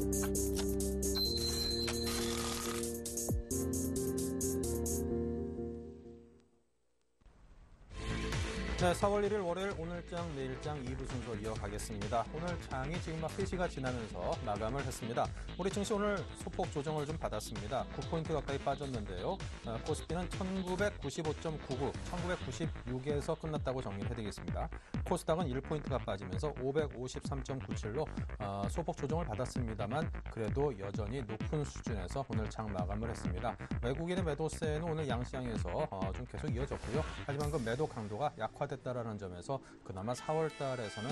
네, 4월 1일 월요일 오늘장 내일장 2부 순서 이어가겠습니다. 오늘 장이 지금 막 3시가 지나면서 마감을 했습니다. 우리 증시 오늘 소폭 조정을 좀 받았습니다. 9포인트 가까이 빠졌는데요. 코스피는 1995.99, 1996에서 끝났다고 정리를 해드리겠습니다. 코스닥은 1포인트가 빠지면서 553.97로 소폭 조정을 받았습니다만 그래도 여전히 높은 수준에서 오늘 장 마감을 했습니다. 외국인의 매도세는 오늘 양시장에서 좀 계속 이어졌고요. 하지만 그 매도 강도가 약화됐다라는 점에서 그나마 4월 달에서는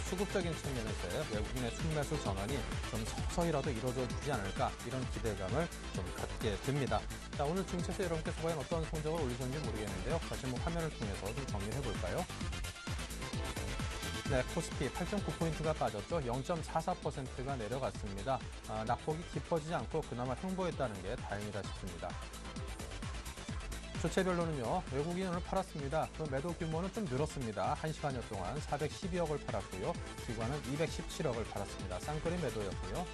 수급적인 측면에서의 외국인의 순매수 전환이 좀 서서히라도 이루어져 주지 않을까 이런 기대감을 좀 갖게 됩니다. 자, 오늘 증시에서 여러분께서 과연 어떤 성적을 올리셨는지 모르겠는데요. 다시 한번 화면을 통해서 좀 정리해 볼까요? 네, 코스피 8.9포인트가 빠졌죠. 0.44%가 내려갔습니다. 낙폭이 깊어지지 않고 그나마 횡보했다는 게 다행이다 싶습니다. 주체별로는요, 외국인이 오늘 팔았습니다. 그 매도 규모는 좀 늘었습니다. 1시간여 동안 412억을 팔았고요. 기관은 217억을 팔았습니다. 쌍끌이 매도였고요.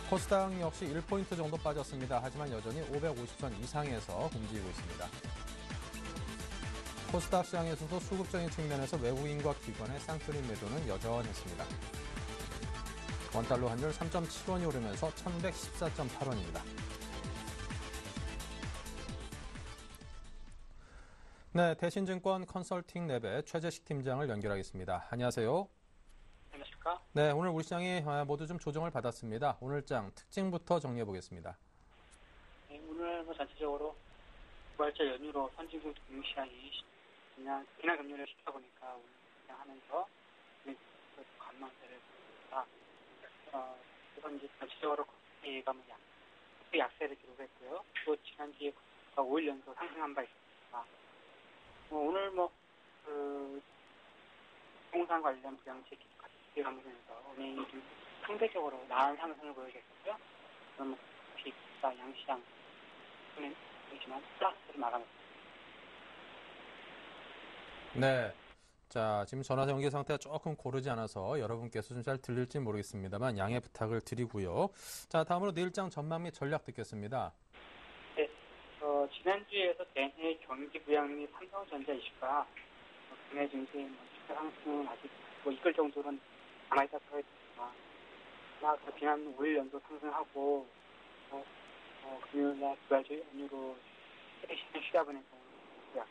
코스닥 역시 1포인트 정도 빠졌습니다. 하지만 여전히 550선 이상에서 움직이고 있습니다. 코스닥 시장에서도 수급적인 측면에서 외국인과 기관의 쌍끌이 매도는 여전했습니다. 원달러 환율 3.7원이 오르면서 1114.8원입니다. 네, 대신증권 컨설팅 랩의 최재식 팀장을 연결하겠습니다. 안녕하세요. 안녕하십니까? 네, 오늘 우리 시장이 모두 좀 조정을 받았습니다. 오늘 장 특징부터 정리해 보겠습니다. 네, 오늘 전체적으로 부활절 연휴로 선진국 금융시장이 그냥 비난 금융을 시켜 보니까 그냥 하면서 관망세를 보입니다. 그래서 이제 전체적으로 코스피가 약세를 기록했고요. 또 지난주에 5일 연속 상승한 바 있습니다. 오늘 부동산 관련 부양책 같이 가면서 은행이 좀 상대적으로 나은 상승을 보여줬고요. 그럼 기타 양시장 보이지만 플러스를 마감했습니다. 네. 자, 지금 전화 연결 상태가 조금 고르지 않아서 여러분께서 좀 잘 들릴지 모르겠습니다만 양해 부탁을 드리고요. 자, 다음으로 내일장 전망 및 전략 듣겠습니다. 네. 지난주에서 내내 경기 부양 및 삼성전자 이슈가 국내 증시의 주가 상승은 아직 이끌 정도는 남아있다고 했지만 그 지난 5일 연속 상승하고 금요일날 부활절 연휴로 시장 쉬다 보니까 약간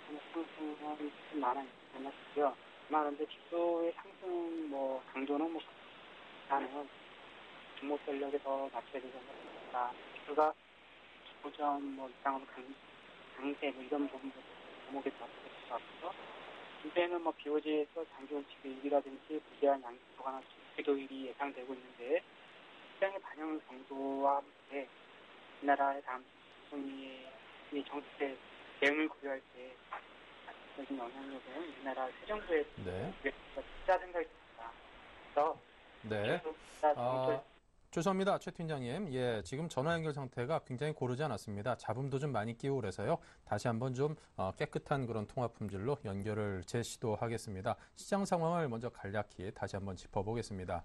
상승은 좀 많았고요. 그런데 지수의 상승 강도는 나는 종목 전략에 더 맞춰야 되지 않습니까? 지수가 5점 이상으로 강세 이런 부분도 종목에 더 맞춰야 될 것 같고요. 이제는 BOJ에서 장기원칙 일기라든지 부재한 양극 보관한 기도일이 예상되고 있는데 시장의 반영 정도와 함께 우리나라의 다음 총리의 정책 대응을 고려할 때 적인 영향력은 우리나라 새 정부의 크다 생각이 듭니다. 그래서 네. 죄송합니다, 최 팀장님. 예, 지금 전화 연결 상태가 굉장히 고르지 않았습니다. 잡음도 좀 많이 끼고 그래서요. 다시 한번 좀 깨끗한 그런 통화 품질로 연결을 재시도하겠습니다. 시장 상황을 먼저 간략히 다시 한번 짚어보겠습니다.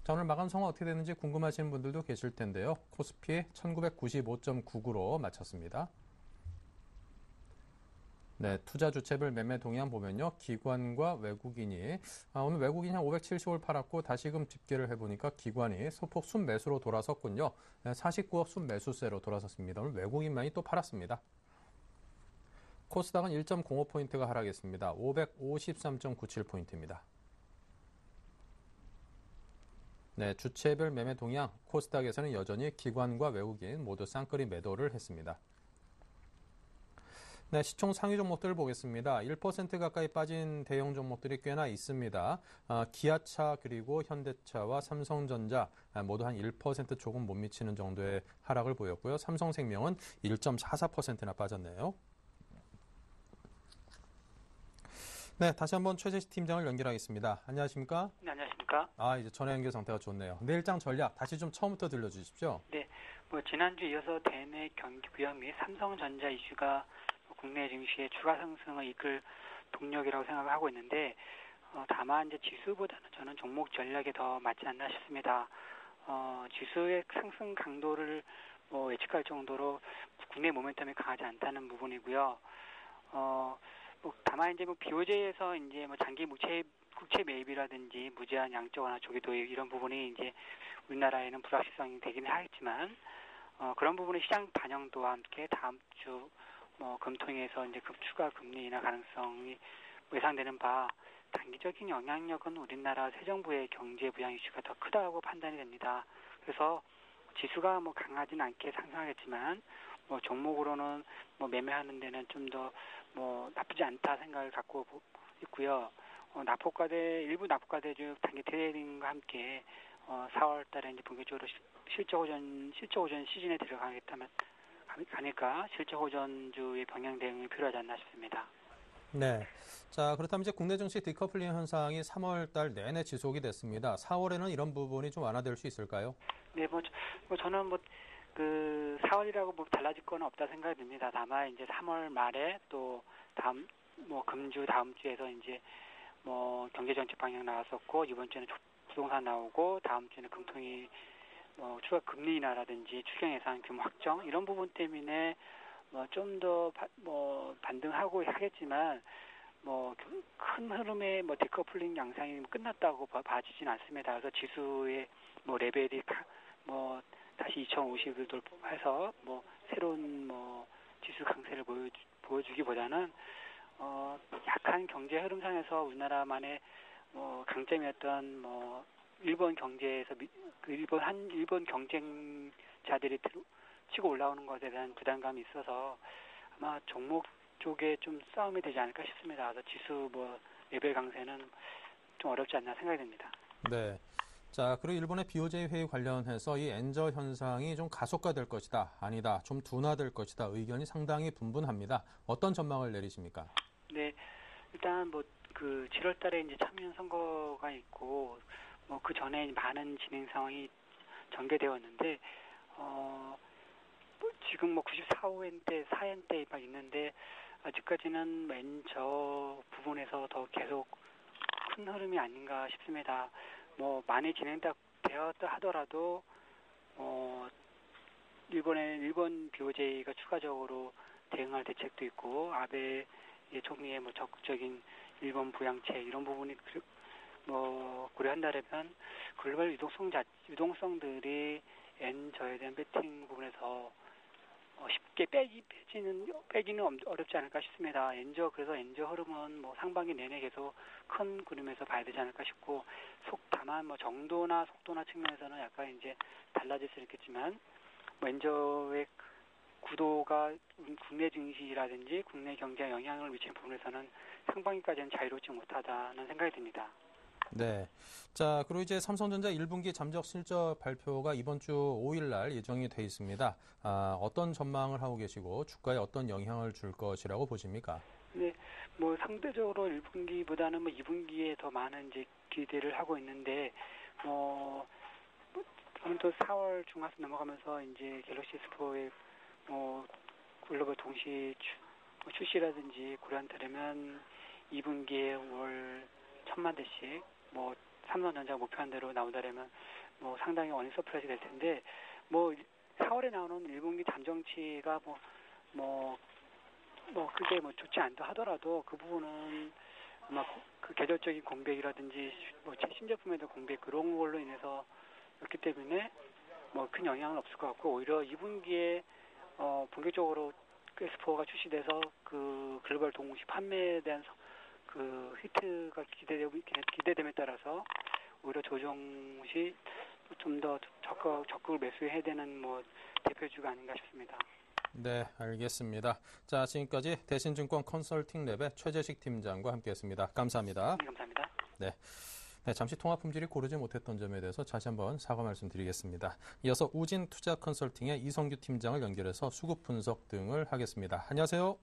자, 오늘 마감 상황 어떻게 되는지 궁금하신 분들도 계실 텐데요. 코스피 1995.99로 마쳤습니다. 네, 투자 주체별 매매 동향 보면요. 기관과 외국인이 오늘 외국인이 한 570을 팔았고 다시금 집계를 해보니까 기관이 소폭 순매수로 돌아섰군요. 49억 순매수세로 돌아섰습니다. 오늘 외국인만이 또 팔았습니다. 코스닥은 1.05포인트가 하락했습니다. 553.97포인트입니다. 네, 주체별 매매 동향 코스닥에서는 여전히 기관과 외국인 모두 쌍끌이 매도를 했습니다. 네, 시총 상위 종목들을 보겠습니다. 1% 가까이 빠진 대형 종목들이 꽤나 있습니다. 기아차 그리고 현대차와 삼성전자 모두 한 1% 조금 못 미치는 정도의 하락을 보였고요. 삼성생명은 1.44%나 빠졌네요. 네, 다시 한번 최재식 팀장을 연결하겠습니다. 안녕하십니까? 네, 안녕하십니까? 이제 전화 연결 상태가 좋네요. 내일장 전략 다시 좀 처음부터 들려주십시오. 네, 지난주 이어서 대내 경기 부양 및 삼성전자 이슈가 국내 증시의 추가 상승을 이끌 동력이라고 생각을 하고 있는데 다만 이제 지수보다는 저는 종목 전략에 더 맞지 않나 싶습니다. 지수의 상승 강도를 예측할 정도로 국내 모멘텀이 강하지 않다는 부분이고요. 다만 이제 BOJ에서 이제 장기 국채 매입이라든지 무제한 양적 완화 조기 도입 이런 부분이 이제 우리나라에는 불확실성이 되긴 하겠지만 그런 부분의 시장 반영도와 함께 다음 주 금통에서 이제 추가 금리 인하 가능성이 예상되는 바 단기적인 영향력은 우리나라 새 정부의 경제 부양 이슈가 더 크다고 판단이 됩니다. 그래서 지수가 강하진 않게 상승하겠지만 종목으로는 매매하는 데는 좀 더 나쁘지 않다 생각을 갖고 있고요. 일부 납포가대주 단기 트레이딩과 함께 4월 달에 이제 본격적으로 실적 호전 시즌에 가니까 실적 호전주의 병행 대응이 필요하지 않나 싶습니다. 네. 자, 그렇다면 이제 국내 증시 디커플링 현상이 3월 달 내내 지속이 됐습니다. 4월에는 이런 부분이 좀 완화될 수 있을까요? 네, 저는 4월이라고 달라질 건 없다 생각이 듭니다. 다만 이제 3월 말에 또 다음 금주 다음 주에서 이제 경제 정책 방향 나왔었고 이번 주에는 부동산 나오고 다음 주에는 금통이 추가 금리 인하라든지 추경 예산 규모 확정 이런 부분 때문에 좀 더 반등하고 하겠지만 큰 흐름의 디커플링 양상이 끝났다고 봐지진 않습니다. 그래서 지수의 레벨이 다시 2050을 돌파해서 새로운 지수 강세를 보여주기보다는 약한 경제 흐름상에서 우리나라만의 강점이었던 일본 경제에서 일본 경쟁자들이 치고 올라오는 것에 대한 부담감이 있어서 아마 종목 쪽에 좀 싸움이 되지 않을까 싶습니다. 그래서 지수 레벨 강세는 좀 어렵지 않나 생각이 됩니다. 네. 자, 그리고 일본의 BOJ 회의 관련해서 이 엔저 현상이 좀 가속화될 것이다, 아니다, 좀 둔화될 것이다 의견이 상당히 분분합니다. 어떤 전망을 내리십니까? 네, 일단 7월 달에 이제 참여연 선거가 있고 그 전에 많은 진행 상황이 전개되었는데 지금 94호엔대 4엔대 막 있는데 아직까지는 엔저 부분에서 더 계속 큰 흐름이 아닌가 싶습니다. 많이 진행되었다 하더라도 일본 BOJ가 추가적으로 대응할 대책도 있고 아베 총리의 적극적인 일본 부양책 이런 부분이 고려한다면 글로벌 유동성들이 엔저에 대한 배팅 부분에서 쉽게 빼기는 어렵지 않을까 싶습니다. 그래서 엔저 흐름은 상반기 내내 계속 큰 그림에서 봐야 되지 않을까 싶고 다만 정도나 속도나 측면에서는 약간 이제 달라질 수 있겠지만 엔저의 구도가 국내 증시라든지 국내 경제에 영향을 미치는 부분에서는 상반기까지는 자유롭지 못하다는 생각이 듭니다. 네. 자, 그리고 이제 삼성전자 1분기 잠적 실적 발표가 이번 주 5일 날 예정이 돼 있습니다. 어떤 전망을 하고 계시고 주가에 어떤 영향을 줄 것이라고 보십니까? 네, 상대적으로 1분기보다는 2분기에 더 많은 이제 기대를 하고 있는데, 아무튼 4월 중하순 넘어가면서 이제 갤럭시 S4의 글로벌 동시 출시라든지 고려한다면 2분기에 월 1,000만 대씩 삼성전자가 목표한 대로 나온다면 상당히 어닝 서프라이즈 될 텐데 4월에 나오는 1분기 잠정치가 그게 좋지 않다 하더라도 그 부분은 아마 그 계절적인 공백이라든지 신제품에 대한 공백 그런 걸로 인해서였기 때문에 큰 영향은 없을 것 같고 오히려 2분기에 본격적으로 S4가 출시돼서 그 글로벌 동시 판매에 대한 그 히트가 기대됨에 따라서 오히려 조정 시 좀 더 적극을 매수해야 되는 대표주가 아닌가 싶습니다. 네, 알겠습니다. 자, 지금까지 대신증권 컨설팅랩의 최재식 팀장과 함께했습니다. 감사합니다. 네, 감사합니다. 네. 네, 잠시 통화 품질이 고르지 못했던 점에 대해서 다시 한번 사과 말씀드리겠습니다. 이어서 우진 투자 컨설팅의 이성규 팀장을 연결해서 수급 분석 등을 하겠습니다. 안녕하세요.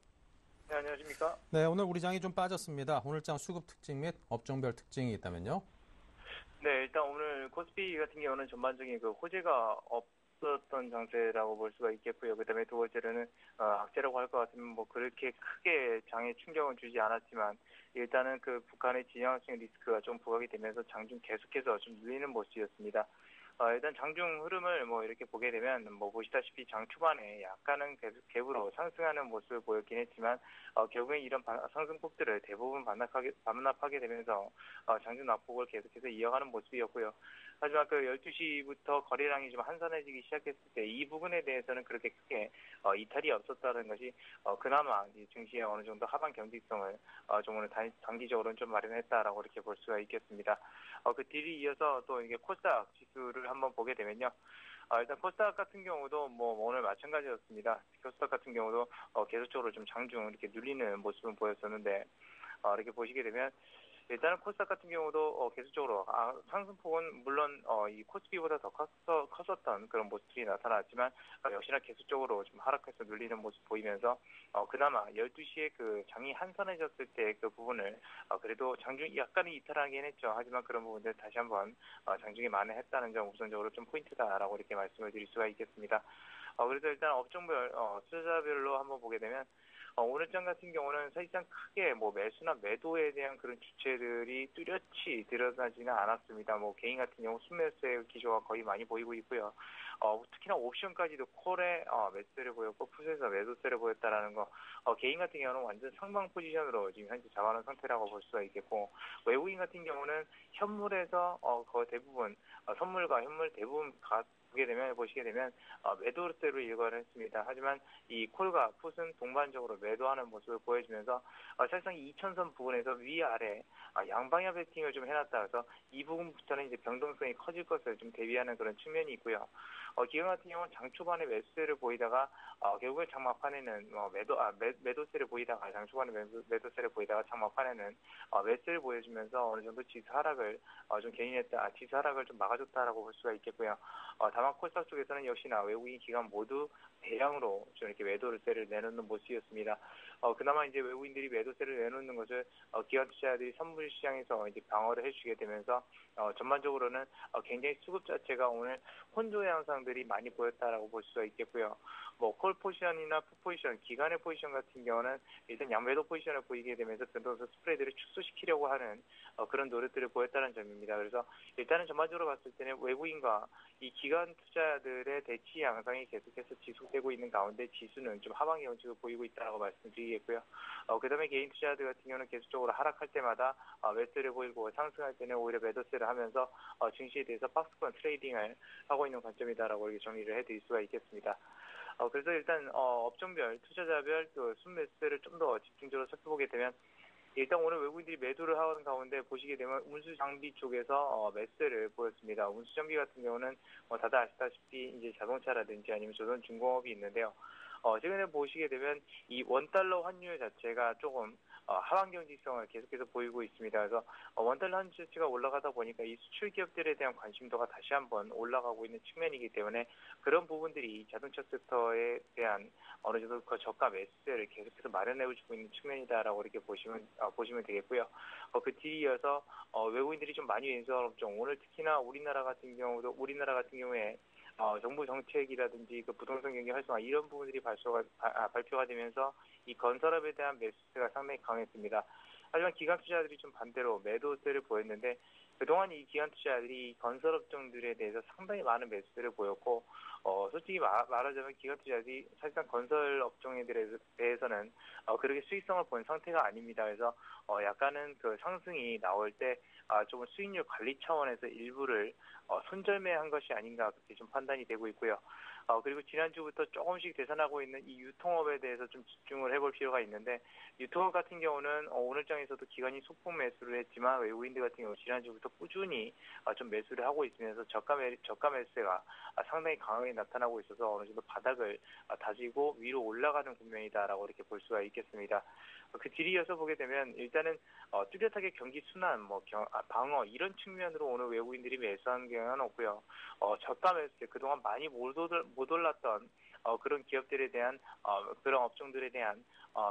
네, 안녕하십니까? 네, 오늘 우리 장이 좀 빠졌습니다. 오늘 장 수급 특징 및 업종별 특징이 있다면요? 네, 일단 오늘 코스피 같은 경우는 전반적인 그 호재가 없었던 장세라고 볼 수가 있겠고요. 그다음에 두 번째로는 악재라고 할 것 같으면 뭐 그렇게 크게 장에 충격은 주지 않았지만 일단은 그 북한의 진영학적 리스크가 좀 부각이 되면서 장중 계속해서 좀 눌리는 모습이었습니다. 일단 장중 흐름을 뭐 이렇게 보게 되면 뭐 보시다시피 장 초반에 약간은 계속 갭으로 상승하는 모습을 보였긴 했지만 결국엔 이런 상승폭들을 대부분 반납하게 되면서 장중 낙폭을 계속해서 이어가는 모습이었고요. 하지만 그 12시부터 거래량이 좀 한산해지기 시작했을 때 이 부분에 대해서는 그렇게 크게 이탈이 없었다는 것이 그나마 이 증시의 어느 정도 하방 경직성을 좀 오늘 단기적으로는 좀 마련했다라고 이렇게 볼 수가 있겠습니다. 그 뒤를 이어서 또 이게 코스닥 지수를 한번 보게 되면요. 일단 코스닥 같은 경우도 뭐 오늘 마찬가지였습니다. 코스닥 같은 경우도 계속적으로 좀 장중 이렇게 눌리는 모습은 보였었는데 이렇게 보시게 되면 일단은 코스닥 같은 경우도 계속적으로 상승폭은 물론 이 코스피보다 더 컸었던 그런 모습들이 나타났지만 역시나 계속적으로 좀 하락해서 눌리는 모습 보이면서 그나마 12시에 그 장이 한산해졌을 때 그 부분을 그래도 장중이 약간은 이탈하긴 했죠. 하지만 그런 부분들 다시 한번 장중에 만회했다는 점 우선적으로 좀 포인트다라고 이렇게 말씀을 드릴 수가 있겠습니다. 그래서 일단 업종별 투자별로 한번 보게 되면 오늘장 같은 경우는 사실상 크게 뭐 매수나 매도에 대한 그런 주체들이 뚜렷이 드러나지는 않았습니다. 뭐 개인 같은 경우 순매수의 기조가 거의 많이 보이고 있고요. 특히나 옵션까지도 콜에 매수세를 보였고 풋에서 매도세를 보였다라는 거. 개인 같은 경우는 완전 상방 포지션으로 지금 현재 잡아놓은 상태라고 볼 수가 있겠고 외국인 같은 경우는 현물에서 거의 대부분 선물과 현물 대부분 보시게 되면 매도세로 일관을 했습니다. 하지만 이 콜과 풋은 동반적으로 매도하는 모습을 보여주면서 사실상 2천선 부분에서 위아래 양방향 베팅을 좀 해놨다 해서 이 부분부터는 이제 변동성이 커질 것을 좀 대비하는 그런 측면이 있고요. 기관 같은 경우는 장 초반에 매수세를 보이다가 결국에 장 막판에는 매도세를 보이다가 장 초반에 매도세를 보이다가 장 막판에는 매수를 보여주면서 어느 정도 지수 하락을 지수 하락을 좀 막아줬다라고 볼 수가 있겠고요. 다만 코스닥 쪽에서는 역시나 외국인 기관 모두 대량으로 좀 이렇게 매도세를 내놓는 모습이었습니다. 그나마 이제 외국인들이 매도세를 내놓는 것을 기관 투자자들이 선물 시장에서 이제 방어를 해주게 되면서 전반적으로는 굉장히 수급 자체가 오늘 혼조의 양상들이 많이 보였다라고 볼 수가 있겠고요. 뭐 콜 포지션이나 풋 포지션, 기관의 포지션 같은 경우는 일단 양매도 포지션을 보이게 되면서 변동성 스프레드를 축소시키려고 하는 그런 노력들을 보였다는 점입니다. 그래서 일단은 전반적으로 봤을 때는 외국인과 이 기관 투자들의 대치 양상이 계속해서 지속되고 있는 가운데 지수는 좀 하방의 형식을 보이고 있다고 말씀드리겠고요. 그다음에 개인 투자들 같은 경우는 계속적으로 하락할 때마다 매수를 보이고 상승할 때는 오히려 매도세를 하면서 증시에 대해서 박스권 트레이딩을 하고 있는 관점이다라고 이렇게 정리를 해드릴 수가 있겠습니다. 그래서 일단 업종별, 투자자별 그 순매수세를 좀 더 집중적으로 살펴보게 되면 일단 오늘 외국인들이 매도를 하는 가운데 보시게 되면 운수장비 쪽에서 매수세를 보였습니다. 운수장비 같은 경우는 다들 아시다시피 이제 자동차라든지 아니면 조선중공업이 있는데요. 최근에 보시게 되면 이 원달러 환율 자체가 조금 하방 경직성을 계속해서 보이고 있습니다. 그래서 원달러 환율 자체가 올라가다 보니까 이 수출 기업들에 대한 관심도가 다시 한번 올라가고 있는 측면이기 때문에 그런 부분들이 자동차 섹터에 대한 어느 정도 그 저가 매수세를 계속해서 마련해주고 있는 측면이다라고 이렇게 보시면 되겠고요. 그 뒤이어서 외국인들이 좀 많이 인수한 업종, 오늘 특히나 우리나라 같은 경우에 정부 정책이라든지 그 부동산 경기 활성화 이런 부분들이 발표가 되면서 이 건설업에 대한 매수세가 상당히 강했습니다. 하지만 기관 투자자들이 좀 반대로 매도세를 보였는데 그동안 이 기관 투자자들이 건설업종들에 대해서 상당히 많은 매수세를 보였고 솔직히 말하자면 기관 투자자들이 사실상 건설업종에 대해서는 그렇게 수익성을 본 상태가 아닙니다. 그래서 약간은 그 상승이 나올 때 조금 수익률 관리 차원에서 일부를 손절매한 것이 아닌가 그렇게 좀 판단이 되고 있고요. 그리고 지난주부터 조금씩 되살아나고 있는 이 유통업에 대해서 좀 집중을 해볼 필요가 있는데 유통업 같은 경우는 오늘장에서도 기관이 소폭 매수를 했지만 외국인들 같은 경우 지난주부터 꾸준히 좀 매수를 하고 있으면서 저가 매수세가 상당히 강하게 나타나고 있어서 어느 정도 바닥을 다지고 위로 올라가는 국면이다라고 이렇게 볼 수가 있겠습니다. 그 뒤이어서 보게 되면 일단은 뚜렷하게 경기 순환, 방어 이런 측면으로 오늘 외국인들이 매수한 경향은 없고요. 저가 매수세 그동안 많이 못 올랐던 그런 기업들에 대한 그런 업종들에 대한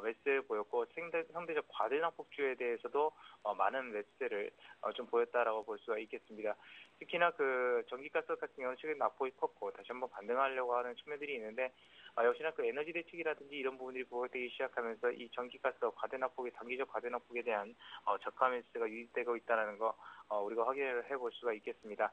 매수세를 보였고 상대적 과대낭폭주에 대해서도 많은 매수세를 좀 보였다라고 볼 수가 있겠습니다. 특히나 그 전기가스 같은 경우는 최근 낙폭이 컸고 다시 한번 반등하려고 하는 측면들이 있는데 역시나 그 에너지 대책이라든지 이런 부분들이 부각되기 시작하면서 이 전기가스 과대납폭의 단기적 과대납폭에 대한 저가 매수세가 유입되고 있다는 거 우리가 확인을 해볼 수가 있겠습니다.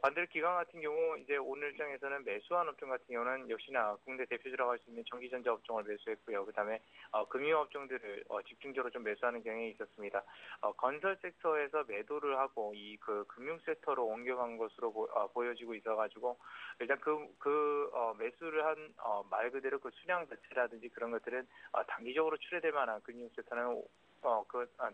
반대로 기관 같은 경우 이제 오늘 장에서는 매수한 업종 같은 경우는 역시나 국내 대표주라고 할 수 있는 전기전자 업종을 매수했고요. 그다음에 금융 업종들을 집중적으로 좀 매수하는 경향이 있었습니다. 건설 섹터에서 매도를 하고 이 그 금융 섹터로 옮겨간 것으로 보여지고 있어가지고 일단 매수를 한 말 그대로 그 수량 자체라든지 그런 것들은 단기적으로 출회될 만한 금융 섹터는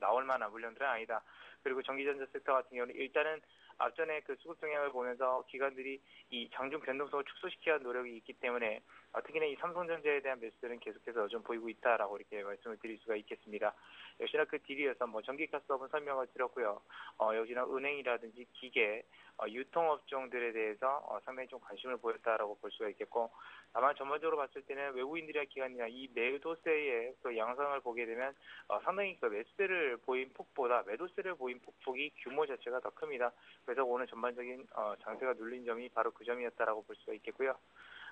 나올 만한 물량들은 아니다. 그리고 전기전자 섹터 같은 경우는 일단은 앞전에 그 수급 동향을 보면서 기관들이 이 장중 변동성을 축소시키는 노력이 있기 때문에 특히나 이 삼성전자에 대한 매수들은 계속해서 좀 보이고 있다라고 이렇게 말씀을 드릴 수가 있겠습니다. 역시나 그 뒤이어서 전기가스업은 설명을 드렸고요. 역시나 은행이라든지 기계, 유통업종들에 대해서 상당히 좀 관심을 보였다라고 볼 수가 있겠고, 다만 전반적으로 봤을 때는 외국인들이나 기관이나 이 매도세의 그 양상을 보게 되면 상당히 그 매수세를 보인 폭보다 매도세를 보인 폭폭이 규모 자체가 더 큽니다. 그래서 오늘 전반적인 장세가 눌린 점이 바로 그 점이었다라고 볼 수가 있겠고요.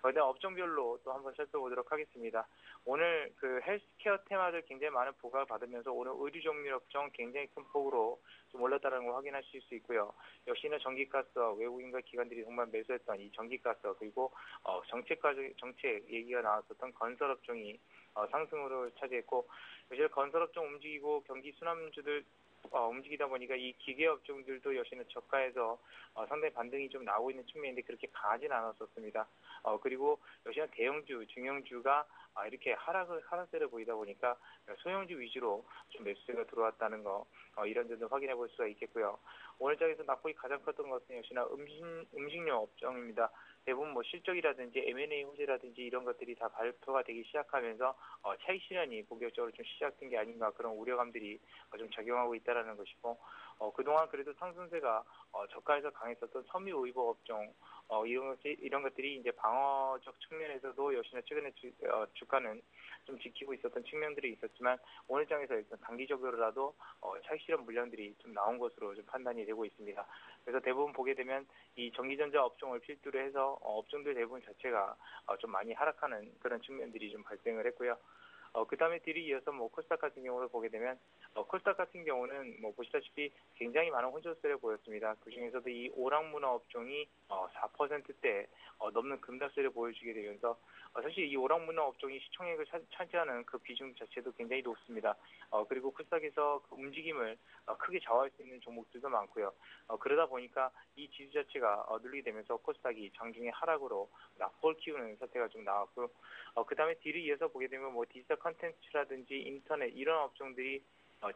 그런데 업종별로 또 한번 살펴보도록 하겠습니다. 오늘 그 헬스케어 테마들 굉장히 많은 부각을 받으면서 오늘 의류 종류 업종 굉장히 큰 폭으로 좀 올랐다는 걸 확인하실 수 있고요. 역시나 전기가스 외국인과 기관들이 정말 매수했던 이 전기가스 그리고 정책 얘기가 나왔었던 건설 업종이 상승으로 차지했고, 사실 건설 업종 움직이고 경기 순환주들 움직이다 보니까 이 기계 업종들도 역시나 저가에서 상당히 반등이 좀 나오고 있는 측면인데 그렇게 강하진 않았었습니다. 그리고 역시나 대형주, 중형주가 이렇게 하락세를 보이다 보니까 소형주 위주로 좀 매수세가 들어왔다는 거 이런 점도 확인해 볼 수가 있겠고요. 오늘 장에서 낙폭이 가장 컸던 것은 역시나 음식료 업종입니다. 대부분 실적이라든지 M&A 호재라든지 이런 것들이 다 발표가 되기 시작하면서 차익 실현이 본격적으로 좀 시작된 게 아닌가 그런 우려감들이 좀 작용하고 있다라는 것이고, 그동안 그래도 상승세가 저가에서 강했었던 섬유의복 업종 이런 것들이 이제 방어적 측면에서도 역시나 최근에 주가는 좀 지키고 있었던 측면들이 있었지만 오늘 장에서 일단 단기적으로라도 차익 실현 물량들이 좀 나온 것으로 좀 판단이 되고 있습니다. 그래서 대부분 보게 되면 이 전기전자 업종을 필두로 해서 업종들 대부분 자체가 좀 많이 하락하는 그런 측면들이 좀 발생을 했고요. 그 다음에 뒤를 이어서 코스닥 같은 경우를 보게 되면 코스닥 같은 경우는 보시다시피 굉장히 많은 혼조세를 보였습니다. 그 중에서도 이 오락문화 업종이 4%대 넘는 급락세를 보여주게 되면서 사실 이 오락문화 업종이 시총액을 차지하는 그 비중 자체도 굉장히 높습니다. 그리고 코스닥에서 그 움직임을 크게 좌우할 수 있는 종목들도 많고요. 그러다 보니까 이 지수 자체가 눌리게 되면서 코스닥이 장중에 하락으로 낙폭을 키우는 사태가 좀 나왔고, 그 다음에 뒤를 이어서 보게 되면 디지털 컨텐츠라든지 인터넷 이런 업종들이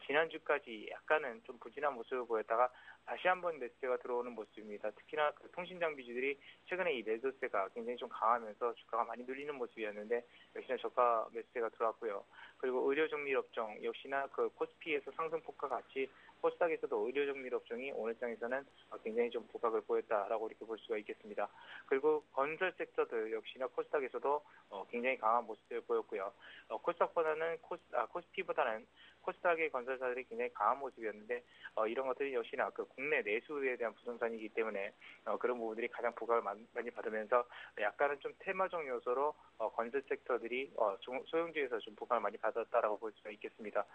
지난주까지 약간은 좀 부진한 모습을 보였다가 다시 한번 매수세가 들어오는 모습입니다. 특히나 그 통신 장비주들이 최근에 이 매도세가 굉장히 좀 강하면서 주가가 많이 눌리는 모습이었는데 역시나 저가 매수세가 들어왔고요. 그리고 의료정밀 업종 역시나 그 코스피에서 상승폭과 같이 코스닥에서도 의료정밀 업종이 오늘 장에서는 굉장히 좀 부각을 보였다라고 이렇게 볼 수가 있겠습니다. 그리고 건설 섹터들 역시나 코스닥에서도 굉장히 강한 모습을 보였고요. 코스피보다는 코스닥의 건설사들이 굉장히 강한 모습이었는데 이런 것들이 역시나 그 국내 내수에 대한 부동산이기 때문에 그런 부분들이 가장 부각을 많이 받으면서 약간은 좀 테마적 요소로 건설 섹터들이 소형주에서 좀 부각을 많이 받았다라고 볼 수가 있겠습니다.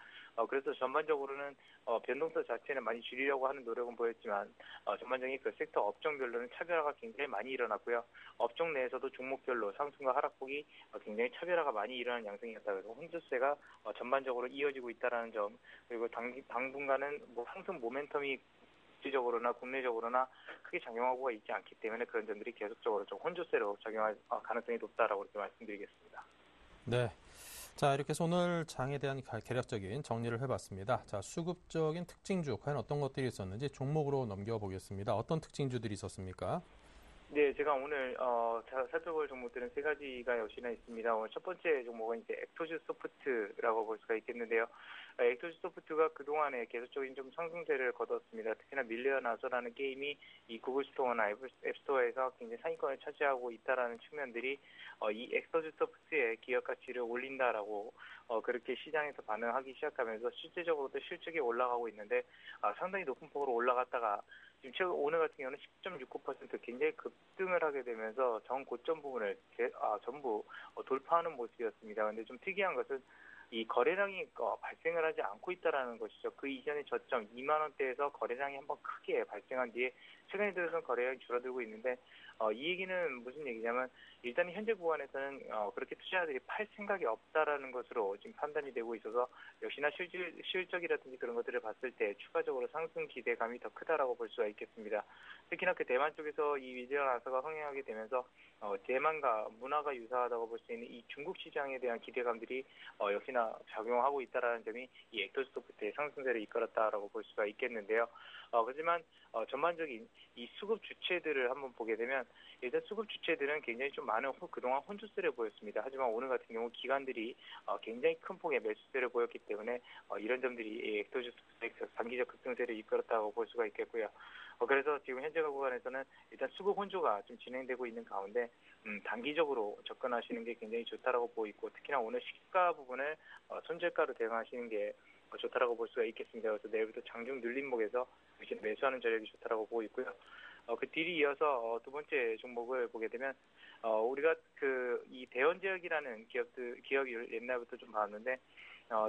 그래서 전반적으로는 변동성 자체는 많이 줄이려고 하는 노력은 보였지만 전반적인 그 섹터 업종별로는 차별화가 굉장히 많이 일어났고요. 업종 내에서도 종목별로 상승과 하락폭이 굉장히 차별화가 많이 일어난 양상이었다. 그래서 혼조세가 전반적으로 이어지고 있다라는 점, 그리고 당분간은 상승 모멘텀이 국제적으로나 국내적으로나 크게 작용하고 있지 않기 때문에 그런 점들이 계속적으로 좀 혼조세로 작용할 가능성이 높다라고 이렇게 말씀드리겠습니다. 네. 자, 이렇게 해서 오늘 장에 대한 개략적인 정리를 해봤습니다. 자, 수급적인 특징주, 과연 어떤 것들이 있었는지 종목으로 넘겨보겠습니다. 어떤 특징주들이 있었습니까? 네, 제가 오늘 살펴볼 종목들은 세 가지가 역시나 있습니다. 오늘 첫 번째 종목은 이제 엑토즈 소프트라고 볼 수가 있겠는데요. 엑소시 소프트가 그동안에 계속적인 좀 상승세를 거뒀습니다. 특히나 밀리언아서라는 게임이 이 구글 스토어나 앱 스토어에서 굉장히 상위권을 차지하고 있다라는 측면들이 이 엑소시 소프트의 기업 가치를 올린다라고 그렇게 시장에서 반응하기 시작하면서 실제적으로도 실적이 올라가고 있는데 상당히 높은 폭으로 올라갔다가 지금 최근 오늘 같은 경우는 10.69% 굉장히 급등을 하게 되면서 전 고점 부분을 전부 돌파하는 모습이었습니다. 그런데 좀 특이한 것은 이 거래량이 발생을 하지 않고 있다라는 것이죠. 그 이전의 저점 2만 원대에서 거래량이 한번 크게 발생한 뒤에 최근에 들어서는 거래량이 줄어들고 있는데 이 얘기는 무슨 얘기냐면 일단 현재 구간에서는 그렇게 투자자들이 팔 생각이 없다라는 것으로 지금 판단이 되고 있어서 역시나 실적이라든지 그런 것들을 봤을 때 추가적으로 상승 기대감이 더 크다라고 볼 수가 있겠습니다. 특히나 그 대만 쪽에서 이 밀리언아서가 흥행하게 되면서 대만과 문화가 유사하다고 볼 수 있는 이 중국 시장에 대한 기대감들이 역시나 작용하고 있다라는 점이 이 엑소시 소프트의 상승세를 이끌었다라고 볼 수가 있겠는데요. 하지만 전반적인 이 수급 주체들을 한번 보게 되면 일단 수급 주체들은 굉장히 좀 많은 그동안 혼조세를 보였습니다. 하지만 오늘 같은 경우 기관들이 굉장히 큰 폭의 매수세를 보였기 때문에 이런 점들이 엑소시 소프트의 단기적 급등세를 이끌었다고 볼 수가 있겠고요. 그래서 지금 현재 구간에서는 일단 수급 혼조가 좀 진행되고 있는 가운데 단기적으로 접근하시는 게 굉장히 좋다라고 보이고 특히나 오늘 시가 부분을 손절가로 대응하시는 게 좋다라고 볼 수가 있겠습니다. 그래서 내일부터 장중 늘림목에서 매수하는 전략이 좋다라고 보고 있고요. 그 뒤를 이어서 두 번째 종목을 보게 되면 우리가 이 대원제약이라는 기업을 옛날부터 좀 봤는데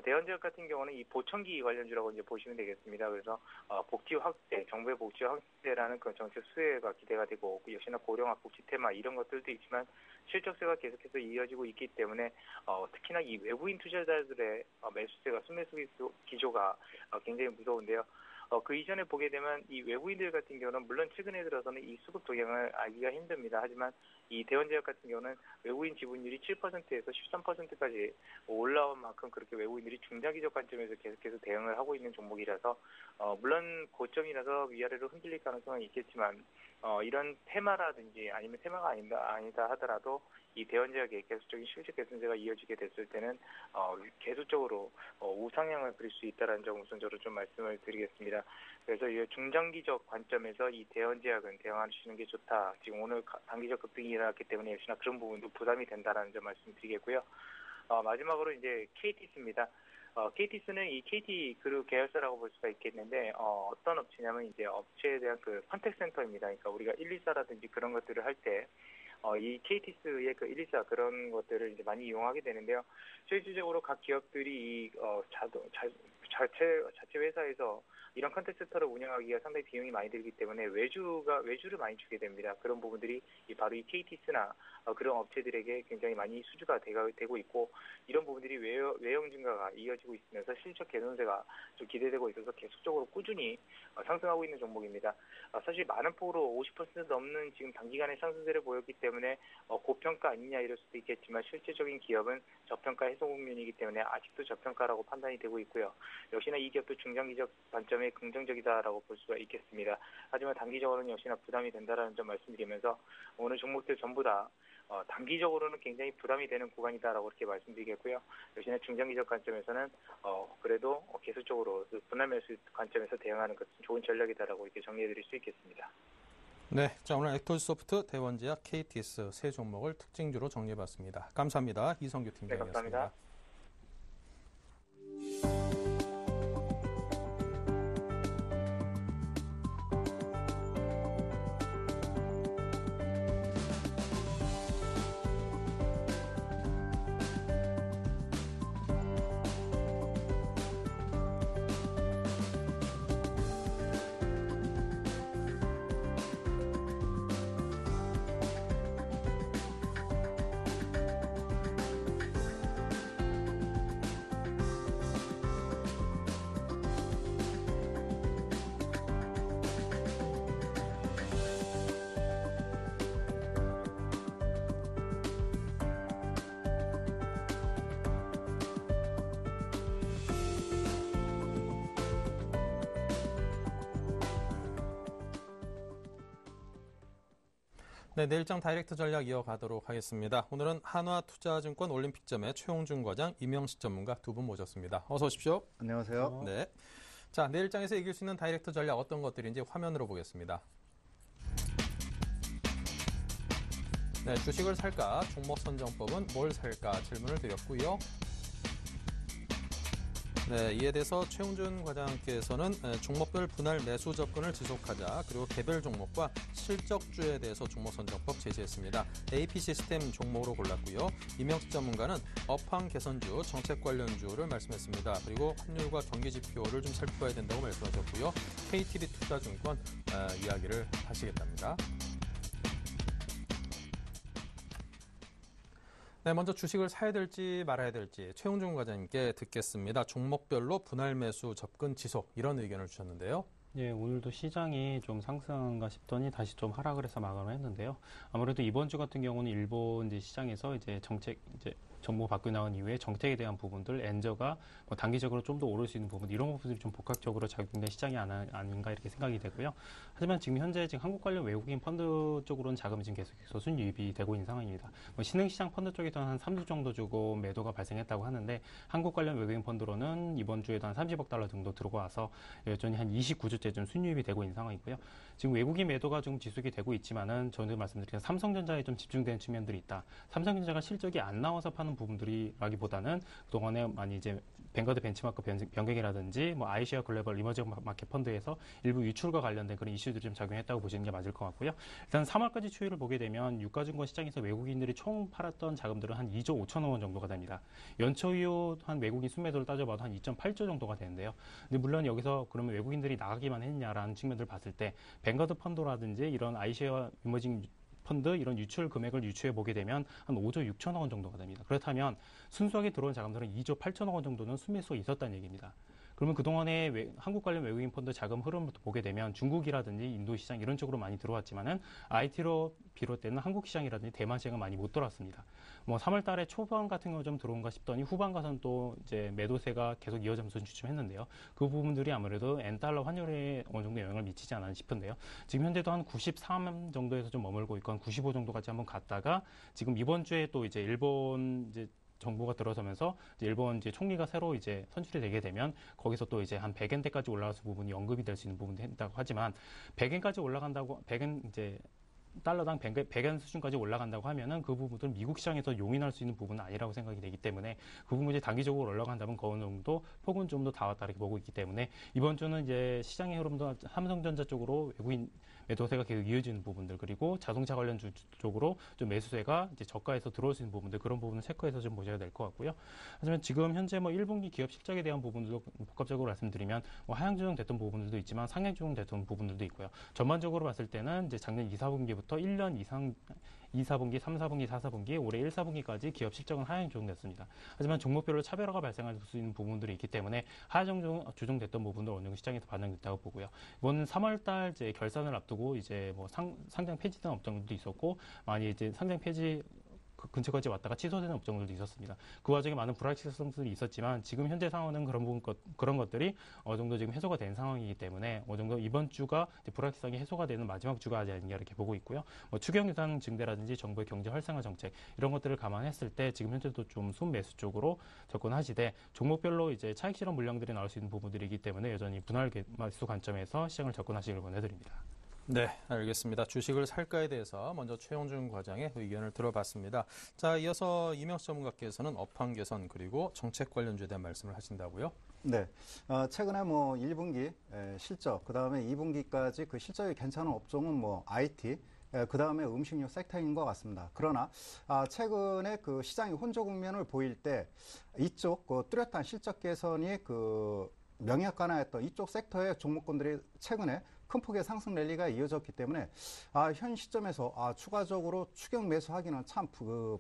대원제약 같은 경우는 이 보청기 관련주라고 이제 보시면 되겠습니다. 그래서 복지 확대, 정부의 복지 확대라는 그런 정책 수혜가 기대가 되고 역시나 고령화 복지 테마 이런 것들도 있지만 실적세가 계속해서 이어지고 있기 때문에 특히나 이 외부인 투자자들의 매수세가 순매수 기조가 굉장히 무서운데요. 그 이전에 보게 되면 이 외부인들 같은 경우는 물론 최근에 들어서는 이 수급 동향을 알기가 힘듭니다. 하지만 이 대원제약 같은 경우는 외부인 지분율이 7%에서 13%까지 올라온 만큼 그렇게 외부인들이 중장기적 관점에서 계속해서 대응을 하고 있는 종목이라서 물론 고점이라서 위아래로 흔들릴 가능성은 있겠지만 이런 테마라든지 아니면 테마가 아니다 하더라도 이 대원제약의 계속적인 실적 개선세가 이어지게 됐을 때는 계속적으로 우상향을 그릴 수 있다는 점 우선적으로 좀 말씀을 드리겠습니다. 그래서 이 중장기적 관점에서 이 대원제약은 대응하시는 게 좋다. 지금 오늘 단기적 급등이 일어났기 때문에 역시나 그런 부분도 부담이 된다라는 점 말씀드리겠고요. 마지막으로 이제 KTS입니다. KTS는 이 KT 그룹 계열사라고 볼 수가 있겠는데 어떤 업체냐면 이제 업체에 대한 그 컨택 센터입니다. 그러니까 우리가 124라든지 그런 것들을 할 때 이 KTS의 그 124 그런 것들을 이제 많이 이용하게 되는데요. 실질적으로 각 기업들이 이 자체 회사에서 이런 컨택 센터를 운영하기가 상당히 비용이 많이 들기 때문에 외주를 많이 주게 됩니다. 그런 부분들이 바로 이 KTS나 그런 업체들에게 굉장히 많이 수주가 되고 있고 이런 부분들이 외형 증가가 이어지고 있으면서 실적 개선세가 좀 기대되고 있어서 계속적으로 꾸준히 상승하고 있는 종목입니다. 사실 많은 폭으로 50% 넘는 지금 단기간에 상승세를 보였기 때문에 고평가 아니냐 이럴 수도 있겠지만 실질적인 기업은 저평가 해소 국면이기 때문에 아직도 저평가라고 판단이 되고 있고요. 역시나 이 기업도 중장기적 관점에 긍정적이다라고 볼 수가 있겠습니다. 하지만 단기적으로는 역시나 부담이 된다라는 점 말씀드리면서 오늘 종목들 전부 다 단기적으로는 굉장히 부담이 되는 구간이다라고 이렇게 말씀드리겠고요. 역시나 중장기적 관점에서는 그래도 계속적으로 분할 매수 관점에서 대응하는 것은 좋은 전략이다라고 이렇게 정리해드릴 수 있겠습니다. 네, 자 오늘 엑소시소프트, 대원제약, KTS 세 종목을 특징주로 정리해봤습니다. 감사합니다. 이성규 팀장이었습니다. 네, 감사합니다. 네, 내일장 다이렉트 전략 이어가도록 하겠습니다. 오늘은 한화투자증권 올림픽점의 최홍준 과장, 이명식 전문가 두 분 모셨습니다. 어서 오십시오. 안녕하세요. 네. 자, 내일장에서 이길 수 있는 다이렉트 전략 어떤 것들인지 화면으로 보겠습니다. 네, 주식을 살까, 종목 선정법은 뭘 살까 질문을 드렸고요. 네, 이에 대해서 최홍준 과장께서는 종목별 분할 매수 접근을 지속하자, 그리고 개별 종목과 실적주에 대해서 종목 선정법 제시했습니다. AP 시스템 종목으로 골랐고요. 이명식 전문가는 업황 개선주, 정책 관련주를 말씀했습니다. 그리고 환율과 경기 지표를 좀 살펴봐야 된다고 말씀하셨고요. KTB 투자증권 이야기를 하시겠답니다. 네, 먼저 주식을 사야 될지 말아야 될지 최홍준 과장님께 듣겠습니다. 종목별로 분할 매수 접근 지속 이런 의견을 주셨는데요. 예, 오늘도 시장이 좀 상승한가 싶더니 다시 좀 하락을 해서 마감을 했는데요. 아무래도 이번 주 같은 경우는 일본 이제 시장에서 이제 정부 바뀌고 나온 이후에 정책에 대한 부분들, 엔저가 뭐 단기적으로 좀 더 오를 수 있는 부분, 이런 부분들이 좀 복합적으로 작용된 시장이 아닌가 이렇게 생각이 되고요. 하지만 지금 현재 한국 관련 외국인 펀드 쪽으로는 자금이 지금 계속해서 순유입이 되고 있는 상황입니다. 뭐 신흥시장 펀드 쪽에서는 한 3주 정도 주고 매도가 발생했다고 하는데, 한국 관련 외국인 펀드로는 이번 주에도 한 30억 달러 정도 들어와서 여전히 한 29주째 좀 순유입이 되고 있는 상황이고요. 지금 외국인 매도가 좀 지속이 되고 있지만은 저도 말씀드린 삼성전자에 좀 집중된 측면들이 있다. 삼성전자가 실적이 안 나와서 파는 부분들이라기보다는 그동안에 많이 이제 뱅가드 벤치마크 변경이라든지 뭐 아이시아 글로벌 이머징 마켓 펀드에서 일부 유출과 관련된 그런 이슈들이 좀 작용했다고 보시는 게 맞을 것 같고요. 일단 3월까지 추이를 보게 되면 유가증권 시장에서 외국인들이 총 팔았던 자금들은 한 2조 5천억 원 정도가 됩니다. 연초 이후 한 외국인 순매도를 따져봐도 한 2.8조 정도가 되는데요. 근데 물론 여기서 그러면 외국인들이 나가기만 했냐라는 측면들을 봤을 때 뱅가드 펀드라든지 이런 아이시아 이머징 펀드 이런 유출 금액을 유추해 보게 되면 한 5조 6천억 원 정도가 됩니다. 그렇다면 순수하게 들어온 자금들은 2조 8천억 원 정도는 순매수가 있었다는 얘기입니다. 그러면 그동안에 한국 관련 외국인 펀드 자금 흐름을 보게 되면 중국이라든지 인도 시장 이런 쪽으로 많이 들어왔지만은 IT로 비롯되는 한국 시장이라든지 대만 시장은 많이 못 들어왔습니다. 뭐 3월 달에 초반 같은 경우 좀 들어온가 싶더니 후반 가서는 또 이제 매도세가 계속 이어지면서 주춤했는데요. 그 부분들이 아무래도 엔달러 환율에 어느 정도 영향을 미치지 않았나 싶은데요. 지금 현재도 한 93 정도에서 좀 머물고 있고 한 95 정도까지 한번 갔다가 지금 이번 주에 또 이제 일본 이제 정부가 들어서면서 이제 일본 이제 총리가 새로 이제 선출이 되게 되면 거기서 또 이제 한 100엔대까지 올라가서 부분이 언급이 될 수 있는 부분도 있다고 하지만 100엔까지 올라간다고 100엔 이제 달러당 100엔 수준까지 올라간다고 하면은 그 부분들은 미국 시장에서 용인할 수 있는 부분은 아니라고 생각이 되기 때문에 그 부분이 단기적으로 올라간다면 그 어느 정도 폭은 좀 더 다 왔다 이렇게 보고 있기 때문에 이번 주는 이제 시장의 흐름도 삼성전자 쪽으로 외국인 매도세가 계속 이어지는 부분들, 그리고 자동차 관련주 쪽으로 좀 매수세가 이제 저가에서 들어올 수 있는 부분들, 그런 부분은 체크해서 좀 보셔야 될 것 같고요. 하지만 지금 현재 뭐 1분기 기업 실적에 대한 부분들도 복합적으로 말씀드리면 뭐 하향 조정됐던 부분들도 있지만 상향 조정됐던 부분들도 있고요. 전반적으로 봤을 때는 이제 작년 2, 4분기부터 1년 이상 2, 4분기, 3, 4분기, 4, 4분기, 올해 1, 4분기까지 기업 실적은 하향 조정됐습니다. 하지만 종목별로 차별화가 발생할 수 있는 부분들이 있기 때문에 하향 조정됐던 부분도 어느 정도 시장에서 반영됐다고 보고요. 이번 3월달 이제 결산을 앞두고 이제 뭐 상장 폐지된 업종들도 있었고, 많이 이제 상장 폐지 근처까지 왔다가 취소되는 업종들도 있었습니다. 그 와중에 많은 불확실성들이 있었지만 지금 현재 상황은 그런 것들이 어느 정도 지금 해소가 된 상황이기 때문에 어느 정도 이번 주가 불확실성이 해소가 되는 마지막 주가 아닌가 이렇게 보고 있고요. 뭐 추경 예산 증대라든지 정부의 경제 활성화 정책 이런 것들을 감안했을 때 지금 현재도 좀 순매수 쪽으로 접근하시되 종목별로 이제 차익 실현 물량들이 나올 수 있는 부분들이기 때문에 여전히 분할 매수 관점에서 시장을 접근하시길 권해드립니다. 네, 알겠습니다. 주식을 살까에 대해서 먼저 최홍준 과장의 의견을 들어봤습니다. 자, 이어서 이명식 전문가께서는 업황 개선 그리고 정책 관련주에 대한 말씀을 하신다고요? 네. 최근에 뭐 1분기 실적, 그 다음에 2분기까지 그 실적이 괜찮은 업종은 뭐 IT, 그 다음에 음식료 섹터인 것 같습니다. 그러나 최근에 그 시장이 혼조 국면을 보일 때 이쪽 그 뚜렷한 실적 개선이 그 명약관화했던 이쪽 섹터의 종목군들이 최근에 큰 폭의 상승 랠리가 이어졌기 때문에 현 시점에서 추가적으로 추격 매수하기는 참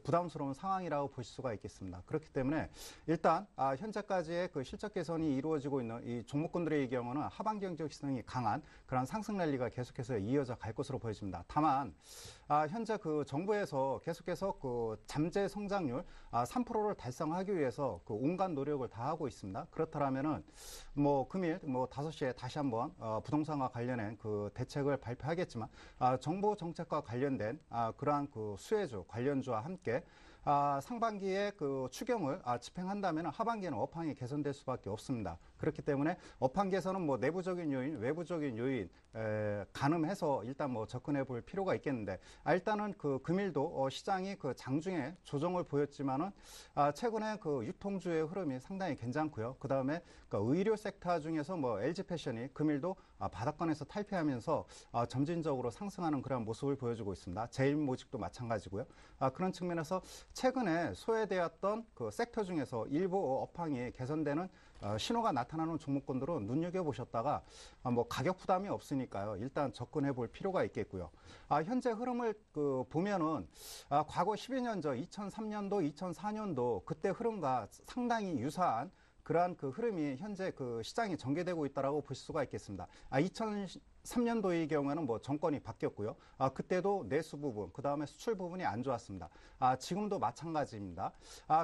부담스러운 상황이라고 보실 수가 있겠습니다. 그렇기 때문에 일단 현재까지의 그 실적 개선이 이루어지고 있는 이 종목군들의 경우는 하반기 경적 시장이 강한 그런 상승 랠리가 계속해서 이어져 갈 것으로 보여집니다. 다만 현재 그 정부에서 계속해서 그 잠재 성장률 3%를 달성하기 위해서 그 온갖 노력을 다하고 있습니다. 그렇다면은 뭐 금일 뭐 5시에 다시 한번 부동산과 관련된 그 대책을 발표하겠지만 정부 정책과 관련된 그러한 그 수혜주 관련주와 함께 상반기에 그 추경을 집행한다면 하반기에는 업황이 개선될 수밖에 없습니다. 그렇기 때문에 업황 개선은 뭐 내부적인 요인, 외부적인 요인 가늠해서 일단 뭐 접근해 볼 필요가 있겠는데 일단은 그 금일도 시장이 그 장중에 조정을 보였지만은 최근에 그 유통주의 흐름이 상당히 괜찮고요. 그 다음에 그 의료 섹터 중에서 뭐 LG 패션이 금일도 바닥권에서 탈피하면서 점진적으로 상승하는 그런 모습을 보여주고 있습니다. 제일모직도 마찬가지고요. 그런 측면에서 최근에 소외되었던 그 섹터 중에서 일부 업황이 개선되는 신호가 나타나는 종목군들은 눈여겨보셨다가 뭐 가격 부담이 없으니까요. 일단 접근해 볼 필요가 있겠고요. 현재 흐름을 보면은 과거 12년 전 2003년도, 2004년도 그때 흐름과 상당히 유사한 그러한 그 흐름이 현재 그 시장이 전개되고 있다라고 볼 수가 있겠습니다. 2003년도의 경우에는 뭐 정권이 바뀌었고요. 그때도 내수 부분, 그 다음에 수출 부분이 안 좋았습니다. 지금도 마찬가지입니다.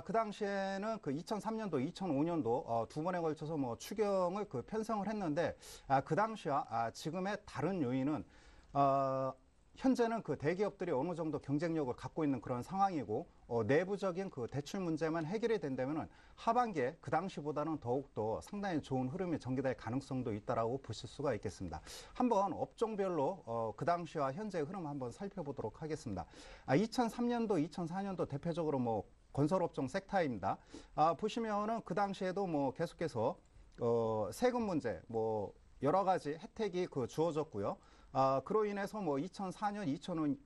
그 당시에는 그 2003년도, 2005년도 두 번에 걸쳐서 뭐 추경을 그 편성을 했는데 그 당시와 지금의 다른 요인은 현재는 그 대기업들이 어느 정도 경쟁력을 갖고 있는 그런 상황이고 내부적인 그 대출 문제만 해결이 된다면은 하반기에 그 당시보다는 더욱더 상당히 좋은 흐름이 전개될 가능성도 있다라고 보실 수가 있겠습니다. 한번 업종별로 그 당시와 현재의 흐름 한번 살펴보도록 하겠습니다. 2003년도, 2004년도 대표적으로 뭐 건설업종 섹터입니다. 보시면은 그 당시에도 뭐 계속해서 세금 문제, 뭐 여러 가지 혜택이 그 주어졌고요. 그로 인해서 뭐 2004년,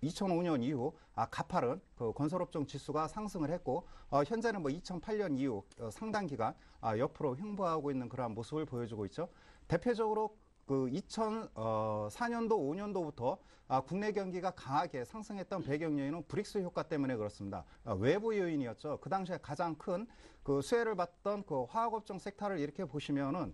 2005년 이후 가파른 그 건설업종 지수가 상승을 했고 현재는 뭐 2008년 이후 상당 기간 옆으로 횡보하고 있는 그러한 모습을 보여주고 있죠. 대표적으로 그 2004년도, 5년도부터 국내 경기가 강하게 상승했던 배경 요인은 브릭스 효과 때문에 그렇습니다. 외부 요인이었죠. 그 당시에 가장 큰 그 수혜를 받던 그 화학업종 섹터를 이렇게 보시면은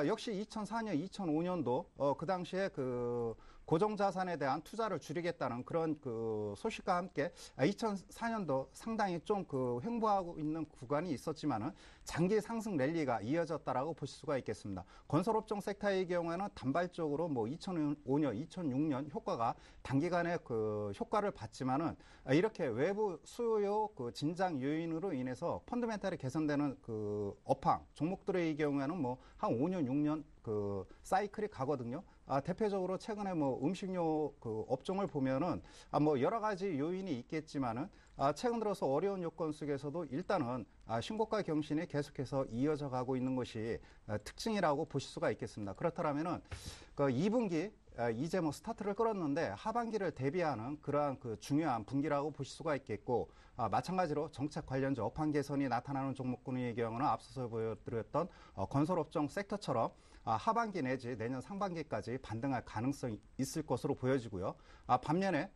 역시 2004년, 2005년도 그 당시에 그 고정자산에 대한 투자를 줄이겠다는 그런 그 소식과 함께 2004년도 상당히 좀 그 횡보하고 있는 구간이 있었지만은 장기 상승 랠리가 이어졌다라고 볼 수가 있겠습니다. 건설업종 섹터의 경우에는 단발적으로 뭐 2005년, 2006년 효과가 단기간에 그 효과를 봤지만은 이렇게 외부 수요 그 진장 요인으로 인해서 펀더멘탈이 개선되는 그 업황 종목들의 경우에는 뭐 한 5년, 6년 그 사이클이 가거든요. 대표적으로 최근에 뭐 음식료 그 업종을 보면은 뭐 여러 가지 요인이 있겠지만은 최근 들어서 어려운 요건 속에서도 일단은 신고가 경신이 계속해서 이어져 가고 있는 것이 특징이라고 보실 수가 있겠습니다. 그렇다면은 그 2분기 이제 뭐 스타트를 끌었는데 하반기를 대비하는 그러한 그 중요한 분기라고 보실 수가 있겠고 마찬가지로 정책 관련주 업황 개선이 나타나는 종목군의 경우는 앞서서 보여드렸던 건설업종 섹터처럼 하반기 내지 내년 상반기까지 반등할 가능성이 있을 것으로 보여지고요. 반면에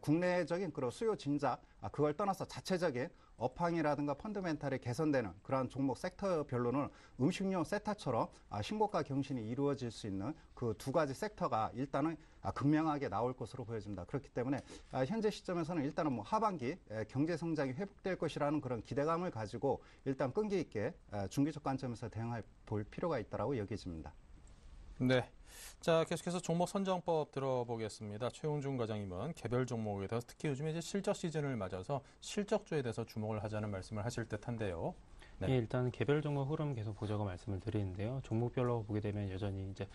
국내적인 그런 수요 진작 그걸 떠나서 자체적인 업황이라든가 펀더멘탈이 개선되는 그러한 종목 섹터별로는 음식료 섹터처럼 신고가 경신이 이루어질 수 있는 그 두 가지 섹터가 일단은 극명하게 나올 것으로 보여집니다. 그렇기 때문에 현재 시점에서는 일단은 뭐 하반기 경제 성장이 회복될 것이라는 그런 기대감을 가지고 일단 끈기 있게 중기적 관점에서 대응할 볼 필요가 있다라고 여겨집니다. 네. 자, 계속해서 종목 선정법 들어보겠습니다. 최용준 과장님은 개별 종목에 대해서 특히 요즘에 이제 실적 시즌을 맞아서 실적주에 대해서 주목을 하자는 말씀을 하실 듯한데요. 네. 예, 일단 개별 종목 흐름 계속 보자고 말씀을 드리는데요. 종목별로 보게 되면 여전히 이제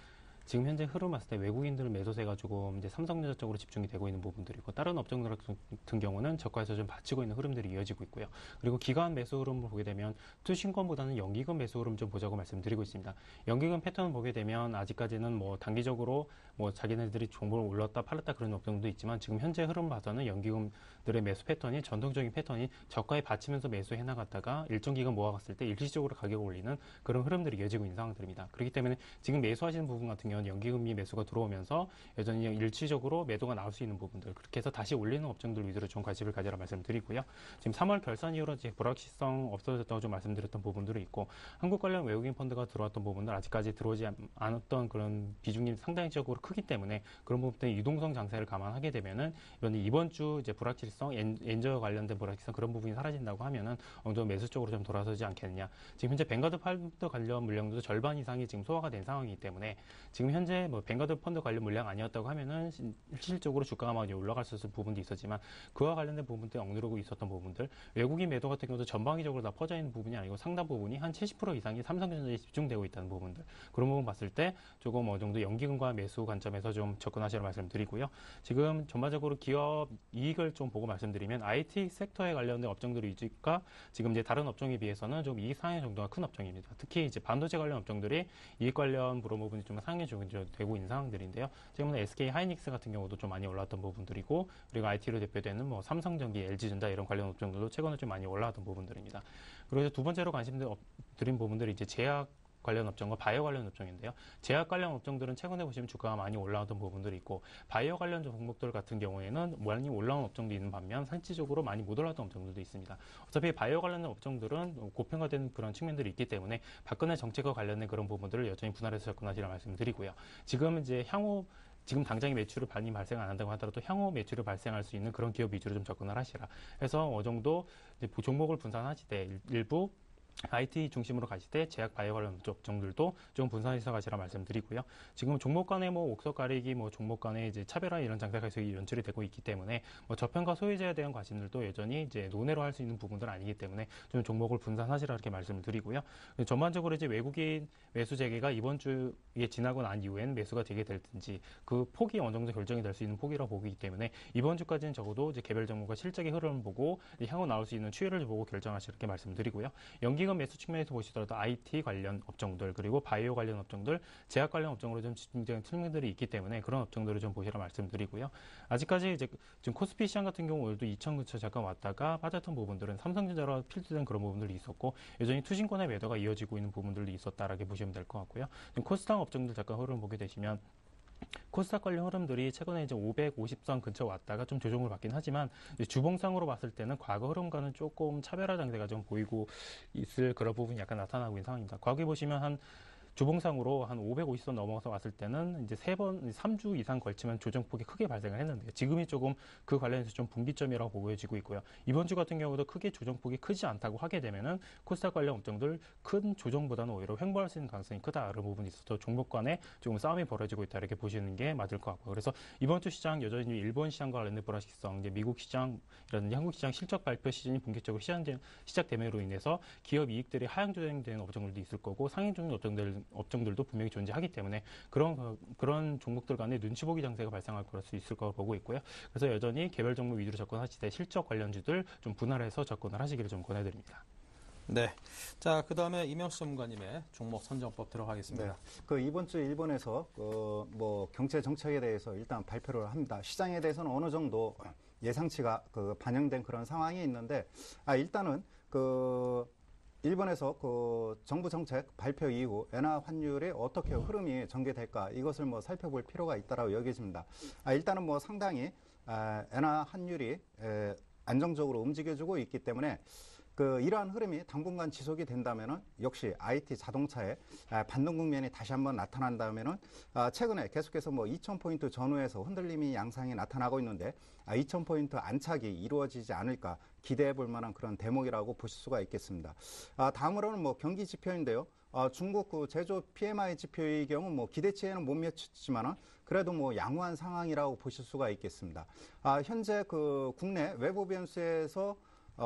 지금 현재 흐름 봤을 때 외국인들 매도세가 조금 이제 삼성전자 쪽으로 집중이 되고 있는 부분들이고 다른 업종들 같은 경우는 저가에서 좀 받치고 있는 흐름들이 이어지고 있고요. 그리고 기관 매수 흐름을 보게 되면 투신권보다는 연기금 매수 흐름 좀 보자고 말씀드리고 있습니다. 연기금 패턴을 보게 되면 아직까지는 뭐 단기적으로 뭐 자기네들이 종목을 올렸다 팔았다 그런 업종도 있지만 지금 현재 흐름 봐서는 연기금들의 매수 패턴이 전통적인 패턴이 저가에 받치면서 매수해 나갔다가 일정 기간 모아갔을 때 일시적으로 가격을 올리는 그런 흐름들이 이어지고 있는 상황들입니다. 그렇기 때문에 지금 매수하시는 부분 같은 경우는 연기금리 매수가 들어오면서 여전히 일시적으로 매도가 나올 수 있는 부분들 그렇게 해서 다시 올리는 업종들 위주로 좀 관심을 가지라 말씀드리고요. 지금 3월 결산 이후로 이제 불확실성 없어졌다고 좀 말씀드렸던 부분들이 있고 한국 관련 외국인 펀드가 들어왔던 부분들 아직까지 들어오지 않았던 그런 비중이 상당히적으로 큰 크기 때문에 그런 부분 때문에 유동성 장세를 감안하게 되면은 이번 주 이제 불확실성, 엔저 관련된 불확실성 그런 부분이 사라진다고 하면은 어느 정도 매수 쪽으로 좀 돌아서지 않겠느냐. 지금 현재 뱅가드 펀드 관련 물량도 절반 이상이 지금 소화가 된 상황이기 때문에 지금 현재 뭐 뱅가드 펀드 관련 물량 아니었다고 하면은 실질적으로 주가가 많이 올라갈 수 있을 부분도 있었지만 그와 관련된 부분들이 억누르고 있었던 부분들, 외국인 매도 같은 경우도 전방위적으로 다 퍼져 있는 부분이 아니고 상당 부분이 한 70% 이상이 삼성전자에 집중되고 있다는 부분들, 그런 부분 봤을 때 조금 어느 정도 연기금과 매수 관점에서 좀 접근하시라고 말씀드리고요. 지금 전반적으로 기업 이익을 좀 보고 말씀드리면 IT 섹터에 관련된 업종들 위주가 지금 이제 다른 업종에 비해서는 좀 이익 상향 정도가 큰 업종입니다. 특히 이제 반도체 관련 업종들이 이익 관련 부분이 좀 상향이 되고 있는 상황들인데요. 지금은 SK 하이닉스 같은 경우도 좀 많이 올랐던 부분들이고, 그리고 IT로 대표되는 뭐 삼성전기, LG전자 이런 관련 업종들도 최근에 좀 많이 올라왔던 부분들입니다. 그리고 두 번째로 관심 드린 부분들이 이제 제약 관련 업종과 바이오 관련 업종인데요. 제약 관련 업종들은 최근에 보시면 주가가 많이 올라왔던 부분들이 있고, 바이오 관련 종목들 같은 경우에는 많이 올라온 업종도 있는 반면 실질적으로 많이 못 올랐던 업종들도 있습니다. 어차피 바이오 관련 업종들은 고평가된 그런 측면들이 있기 때문에 박근혜 정책과 관련된 그런 부분들을 여전히 분할해서 접근하시라 말씀드리고요. 지금 이제 향후 지금 당장의 매출을 많이 발생 안 한다고 하더라도 향후 매출을 발생할 수 있는 그런 기업 위주로 좀 접근을 하시라. 해서 어느 정도 이제 종목을 분산하시되 일부 IT 중심으로 가실 때 제약 바이오 관련 업종들도 좀 분산해서 가시라 말씀드리고요. 지금 종목 간의 뭐 옥석 가리기, 뭐 종목 간의 이제 차별화 이런 장세가 계속 연출이 되고 있기 때문에 뭐 저평가 소유자에 대한 관심들도 여전히 이제 논외로 할 수 있는 부분들은 아니기 때문에 좀 종목을 분산하시라 이렇게 말씀을 드리고요. 전반적으로 이제 외국인 매수 재개가 이번 주에 지나고 난 이후엔 매수가 되게 될든지 그 폭이 어느 정도 결정이 될 수 있는 폭이라고 보기 때문에 이번 주까지는 적어도 이제 개별 종목과 실적의 흐름을 보고 향후 나올 수 있는 추이를 보고 결정하시라 이렇게 말씀드리고요. 연기금 매수 측면에서 보시더라도 IT 관련 업종들, 그리고 바이오 관련 업종들, 제약 관련 업종으로 좀 집중적인 측면들이 있기 때문에 그런 업종들을 좀 보시라 말씀드리고요. 아직까지 이제 지금 코스피 시장 같은 경우 오늘도 2천 근처 잠깐 왔다가 빠졌던 부분들은 삼성전자로 필두된 그런 부분들이 있었고, 여전히 투신권의 매도가 이어지고 있는 부분들도 있었다라고 보시면 될 것 같고요. 지금 코스닥 업종들 잠깐 흐름 보게 되시면 코스닥 관련 흐름들이 최근에 이제 550선 근처 왔다가 좀 조정을 받긴 하지만 주봉상으로 봤을 때는 과거 흐름과는 조금 차별화 장세가 좀 보이고 있을 그런 부분이 약간 나타나고 있는 상황입니다. 과거에 보시면 한 주봉상으로 한 550선 넘어서 왔을 때는 이제 3주 이상 걸치면 조정폭이 크게 발생을 했는데요. 지금이 조금 그 관련해서 좀 분기점이라고 보여지고 있고요. 이번 주 같은 경우도 크게 조정폭이 크지 않다고 하게 되면은 코스닥 관련 업종들 큰 조정보다는 오히려 횡보할 수 있는 가능성이 크다. 이런 부분이 있어서 종목 간에 조금 싸움이 벌어지고 있다. 이렇게 보시는 게 맞을 것 같고요. 그래서 이번 주 시장 여전히 일본 시장과 관련된 불확실성, 이제 미국 시장이라든지 한국 시장 실적 발표 시즌이 본격적으로 시작됨으로 인해서 기업 이익들이 하향 조정되는 업종들도 있을 거고 상향 조정 업종들도 분명히 존재하기 때문에 그런 종목들 간에 눈치 보기 장세가 발생할 수 있을 거라고 보고 있고요. 그래서 여전히 개별 종목 위주로 접근하시되 실적 관련주들 좀 분할해서 접근을 하시기를 좀 권해드립니다. 네. 자, 그 다음에 이명수 전문가님의 종목 선정법 들어가겠습니다. 네. 그 이번 주 일본에서 뭐 경제 정책에 대해서 일단 발표를 합니다. 시장에 대해서는 어느 정도 예상치가 반영된 그런 상황이 있는데, 일단은 일본에서 정부 정책 발표 이후 엔화 환율이 어떻게 흐름이 전개될까, 이것을 뭐 살펴볼 필요가 있다고 여겨집니다. 일단은 뭐 상당히 엔화 환율이 안정적으로 움직여주고 있기 때문에 이러한 흐름이 당분간 지속이 된다면은 역시 IT 자동차의 반등 국면이 다시 한번 나타난다면은 최근에 계속해서 뭐 2,000포인트 전후에서 흔들림이 양상이 나타나고 있는데 2,000포인트 안착이 이루어지지 않을까 기대해 볼 만한 그런 대목이라고 보실 수가 있겠습니다. 다음으로는 뭐 경기 지표인데요. 중국 제조 PMI 지표의 경우 뭐 기대치에는 못 미쳤지만은 그래도 뭐 양호한 상황이라고 보실 수가 있겠습니다. 현재 국내 외부 변수에서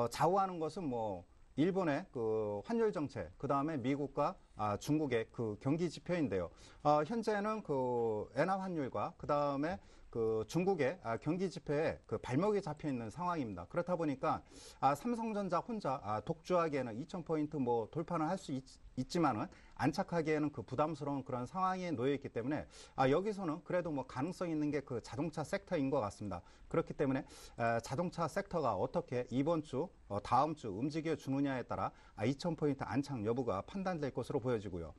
좌우하는 것은 뭐 일본의 환율 정책, 그 다음에 미국과 중국의 경기 지표인데요. 현재는 엔화 환율과 그 다음에 중국의 경기 지표에 발목이 잡혀 있는 상황입니다. 그렇다 보니까 삼성전자 혼자 독주하기에는 2,000포인트 뭐 돌파는 할 수 있지만은 안착하기에는 부담스러운 그런 상황에 놓여 있기 때문에 여기서는 그래도 뭐 가능성 있는 게 자동차 섹터인 것 같습니다. 그렇기 때문에 자동차 섹터가 어떻게 이번 주, 다음 주 움직여 주느냐에 따라 2,000포인트 안착 여부가 판단될 것으로 보여지고요.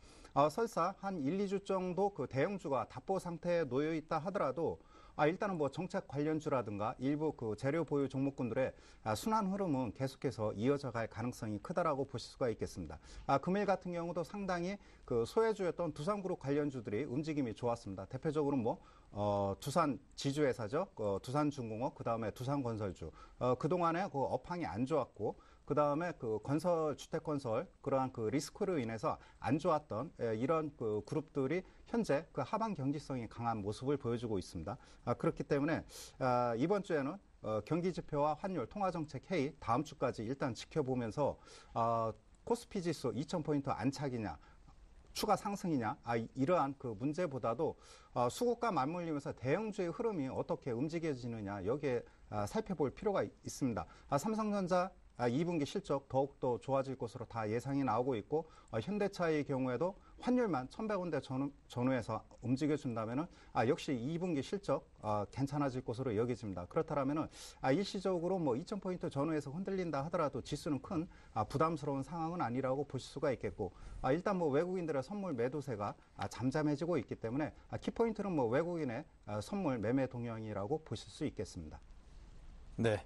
설사 한 1, 2주 정도 대형주가 답보 상태에 놓여 있다 하더라도 일단은 뭐 정책 관련주라든가 일부 그 재료 보유 종목군들의 순환 흐름은 계속해서 이어져 갈 가능성이 크다라고 보실 수가 있겠습니다. 금일 같은 경우도 상당히 그 소외주였던 두산그룹 관련주들이 움직임이 좋았습니다. 대표적으로 뭐 두산 지주회사죠. 두산중공업, 그다음에 두산건설주. 그동안에 그 업황이 안 좋았고, 그다음에 그 건설, 주택건설, 그러한 그 리스크로 인해서 안 좋았던 이런 그 그룹들이 현재 그 하방 경직성이 강한 모습을 보여주고 있습니다. 그렇기 때문에 이번 주에는 경기지표와 환율, 통화정책 회의 다음 주까지 일단 지켜보면서 코스피 지수 2,000포인트 안착이냐, 추가 상승이냐, 이러한 그 문제보다도 수급과 맞물리면서 대형주의 흐름이 어떻게 움직여지느냐, 여기에 살펴볼 필요가 있습니다. 삼성전자 2분기 실적 더욱더 좋아질 것으로 다 예상이 나오고 있고, 현대차의 경우에도 환율만 1,100원대 전후에서 움직여준다면은 역시 2분기 실적 괜찮아질 것으로 여겨집니다. 그렇다면은 일시적으로 뭐 2,000포인트 전후에서 흔들린다 하더라도 지수는 큰 부담스러운 상황은 아니라고 보실 수가 있겠고, 일단 뭐 외국인들의 선물 매도세가 잠잠해지고 있기 때문에 키포인트는 뭐 외국인의 선물 매매 동향이라고 보실 수 있겠습니다. 네.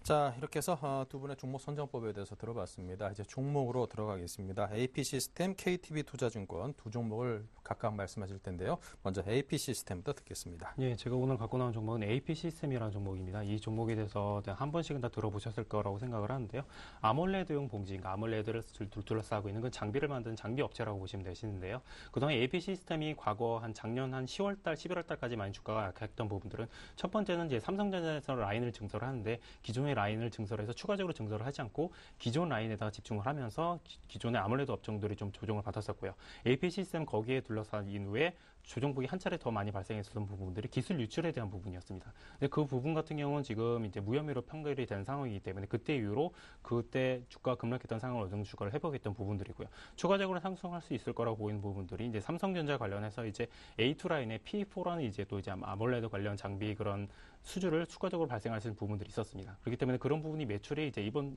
자, 이렇게 해서 두 분의 종목 선정법에 대해서 들어봤습니다. 이제 종목으로 들어가겠습니다. AP시스템, KTB투자증권 두 종목을 각각 말씀하실 텐데요. 먼저 AP시스템부터 듣겠습니다. 예, 제가 오늘 갖고 나온 종목은 AP시스템이라는 종목입니다. 이 종목에 대해서 한 번씩은 다 들어보셨을 거라고 생각을 하는데요. 아몰레드용 봉지, 그러니까 아몰레드를 둘러싸고 있는 그 장비를 만드는 장비 업체라고 보시면 되시는데요. 그동안 AP시스템이 과거 한 작년 한 10월달, 11월달까지 많이 주가가 약했던 부분들은 첫 번째는 이제 삼성전자에서 라인을 증설을 하는데 기존의 라인을 증설해서 추가적으로 증설을 하지 않고 기존 라인에다가 집중을 하면서 기존의 아몰레드 업종들이 좀 조정을 받았었고요. AP시스템 거기에 둘러싼 이후에 조정폭이 한 차례 더 많이 발생했었던 부분들이 기술 유출에 대한 부분이었습니다. 근데 그 부분 같은 경우는 지금 이제 무혐의로 판결이 된 상황이기 때문에 그때 이후로 그때 주가 급락했던 상황을 어느 정도 주가를 회복했던 부분들이고요. 추가적으로 상승할 수 있을 거라고 보이는 부분들이 이제 삼성전자 관련해서 이제 A2 라인의 P4라는 이제 또 이제 아몰레드 관련 장비 그런 수주를 추가적으로 발생하시는 부분들이 있었습니다. 그렇기 때문에 그런 부분이 매출이 이제 이번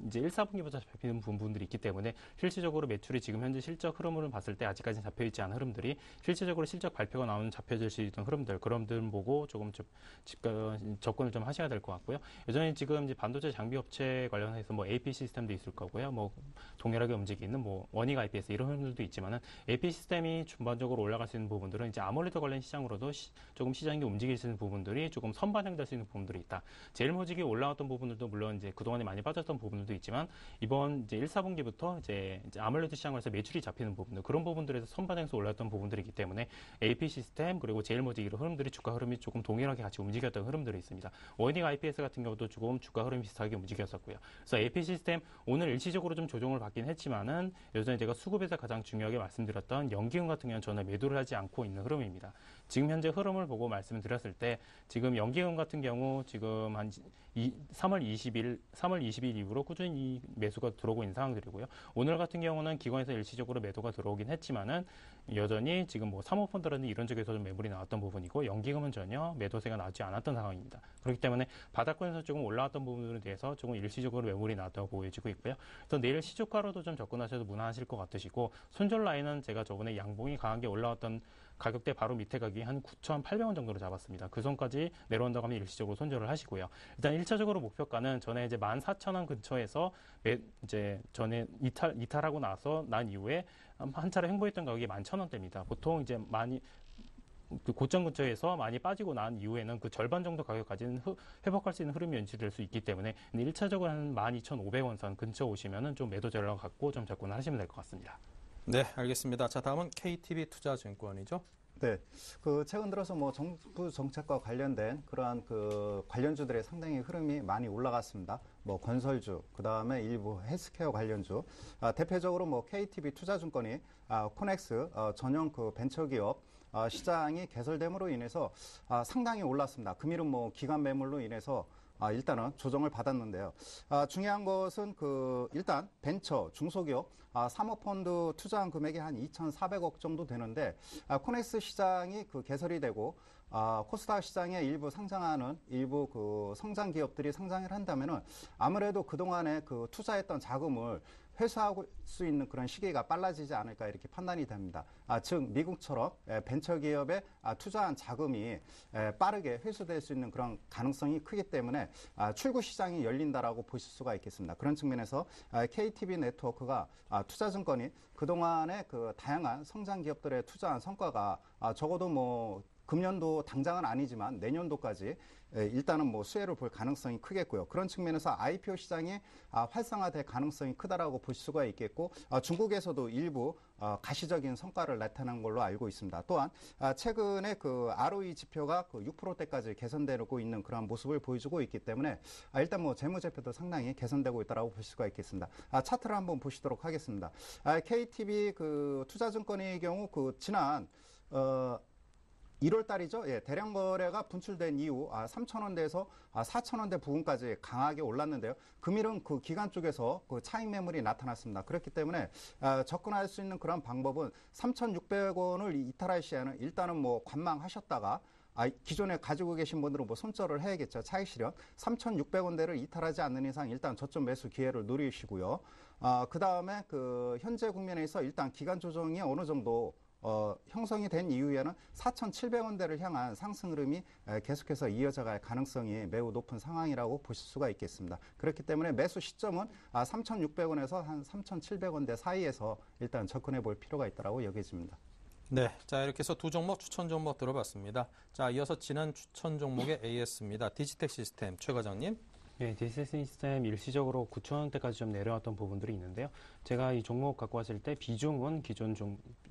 이제 1, 4분기부터 잡히는 부분들이 있기 때문에 실질적으로 매출이 지금 현재 실적 흐름을 봤을 때 아직까지는 잡혀있지 않은 흐름들이 실질적으로 실적 발표가 나오는 잡혀질 수 있던 흐름들 그런 들 보고 조금 접근을 좀 하셔야 될 것 같고요. 여전히 지금 이제 반도체 장비 업체 관련해서 뭐 AP 시스템도 있을 거고요. 뭐 동일하게 움직이는 뭐 원익 IPS 이런 흐름들도 있지만은 AP 시스템이 전반적으로 올라갈 수 있는 부분들은 이제 아몰레드 관련 시장으로도 조금 시장이 움직일 수 있는 부분들이 조금 선반영될 수 있는 부분들이 있다. 제일모직이 올라왔던 부분들도 물론 이제 그동안에 많이 빠졌던 부분들도 있지만 이번 이제 1, 4분기부터 이제 아몰레드 시장에서 매출이 잡히는 부분들 그런 부분들에서 선반영해서 올랐던 부분들이기 때문에 AP 시스템 그리고 제일모직 이런 흐름들이 주가 흐름이 조금 동일하게 같이 움직였던 흐름들이 있습니다. 원익 IPS 같은 경우도 조금 주가 흐름이 비슷하게 움직였었고요. 그래서 AP 시스템 오늘 일시적으로 좀 조정을 받긴 했지만은 여전히 제가 수급에서 가장 중요하게 말씀드렸던 연기금 같은 경우는 전혀 매도를 하지 않고 있는 흐름입니다. 지금 현재 흐름을 보고 말씀을 드렸을 때 지금 연기금 같은 경우 지금 한 3월 20일 이후로 꾸준히 매수가 들어오고 있는 상황들이고요. 오늘 같은 경우는 기관에서 일시적으로 매도가 들어오긴 했지만은 여전히 지금 뭐 사모펀드라든지 이런 쪽에서 좀 매물이 나왔던 부분이고 연기금은 전혀 매도세가 나오지 않았던 상황입니다. 그렇기 때문에 바닥권에서 조금 올라왔던 부분들에 대해서 조금 일시적으로 매물이 나왔다고 보여지고 있고요. 그래서 내일 시초가로도 좀 접근하셔도 무난하실 것 같으시고 손절 라인은 제가 저번에 양봉이 강하게 올라왔던 가격대 바로 밑에 가격이 한 9,800원 정도로 잡았습니다. 그 선까지 내려온다고 하면 일시적으로 손절을 하시고요. 일단 1차적으로 목표가는 전에 이제 14,000원 근처에서 이제 전에 이탈하고 나서 난 이후에 한 차례 횡보했던 가격이 11,000원대입니다. 보통 이제 많이 그 고점 근처에서 많이 빠지고 난 이후에는 그 절반 정도 가격까지는 회복할 수 있는 흐름이 연출될 수 있기 때문에 1차적으로 한 12,500원 선 근처 오시면은 좀 매도 전략 갖고 좀 접근을 하시면 될 것 같습니다. 네, 알겠습니다. 자, 다음은 KTB투자증권이죠. 네, 그 최근 들어서 뭐 정부 정책과 관련된 그러한 그 관련주들의 상당히 흐름이 많이 올라갔습니다. 뭐 건설주, 그 다음에 일부 헬스케어 관련주, 대표적으로 뭐 KTB투자증권이 코넥스 전용 그 벤처기업 시장이 개설됨으로 인해서 상당히 올랐습니다. 금일은 뭐 기관 매물로 인해서 일단은 조정을 받았는데요. 중요한 것은 일단 벤처 중소기업 사모펀드 투자한 금액이 한 2,400억 정도 되는데 코넥스 시장이 개설이 되고 코스닥 시장에 일부 상장하는 일부 그 성장 기업들이 상장을 한다면은 아무래도 그동안에 투자했던 자금을 회수할 수 있는 그런 시기가 빨라지지 않을까 이렇게 판단이 됩니다. 즉 미국처럼 벤처기업에 투자한 자금이 빠르게 회수될 수 있는 그런 가능성이 크기 때문에 출구 시장이 열린다라고 보실 수가 있겠습니다. 그런 측면에서 KTB 네트워크가 투자증권이 그동안의 그 다양한 성장 기업들의 투자한 성과가 적어도 뭐 금년도 당장은 아니지만 내년도까지 일단은 뭐 수혜를 볼 가능성이 크겠고요. 그런 측면에서 IPO 시장이 활성화될 가능성이 크다라고 볼 수가 있겠고 중국에서도 일부 가시적인 성과를 나타낸 걸로 알고 있습니다. 또한 최근에 그 ROE 지표가 그 6%대까지 개선되고 있는 그런 모습을 보여주고 있기 때문에 일단 뭐 재무제표도 상당히 개선되고 있다라고 볼 수가 있겠습니다. 차트를 한번 보시도록 하겠습니다. KTB 그 투자증권의 경우 그 지난 1월 달이죠. 예, 대량 거래가 분출된 이후 3,000원대에서 4,000원대 부근까지 강하게 올랐는데요. 금일은 그 기간 쪽에서 그 차익 매물이 나타났습니다. 그렇기 때문에 접근할 수 있는 그런 방법은 3,600원을 이탈할 시에는 일단은 뭐 관망하셨다가 기존에 가지고 계신 분들은 뭐 손절을 해야겠죠. 차익 실현 3,600원대를 이탈하지 않는 이상 일단 저점 매수 기회를 누리시고요. 그 다음에 그 현재 국면에서 일단 기간 조정이 어느 정도 형성이 된 이후에는 4,700원대를 향한 상승 흐름이 계속해서 이어져갈 가능성이 매우 높은 상황이라고 보실 수가 있겠습니다. 그렇기 때문에 매수 시점은 3,600원에서 한 3,700원대 사이에서 일단 접근해 볼 필요가 있다고 여겨집니다. 네, 자 이렇게 해서 두 종목 추천 종목 들어봤습니다. 자 이어서 지난 추천 종목의 AS입니다. 디지텍 시스템 최 과장님. 네, 디지텍 시스템 일시적으로 9,000원대까지 좀 내려왔던 부분들이 있는데요. 제가 이 종목 갖고 왔을 때 비중은 기존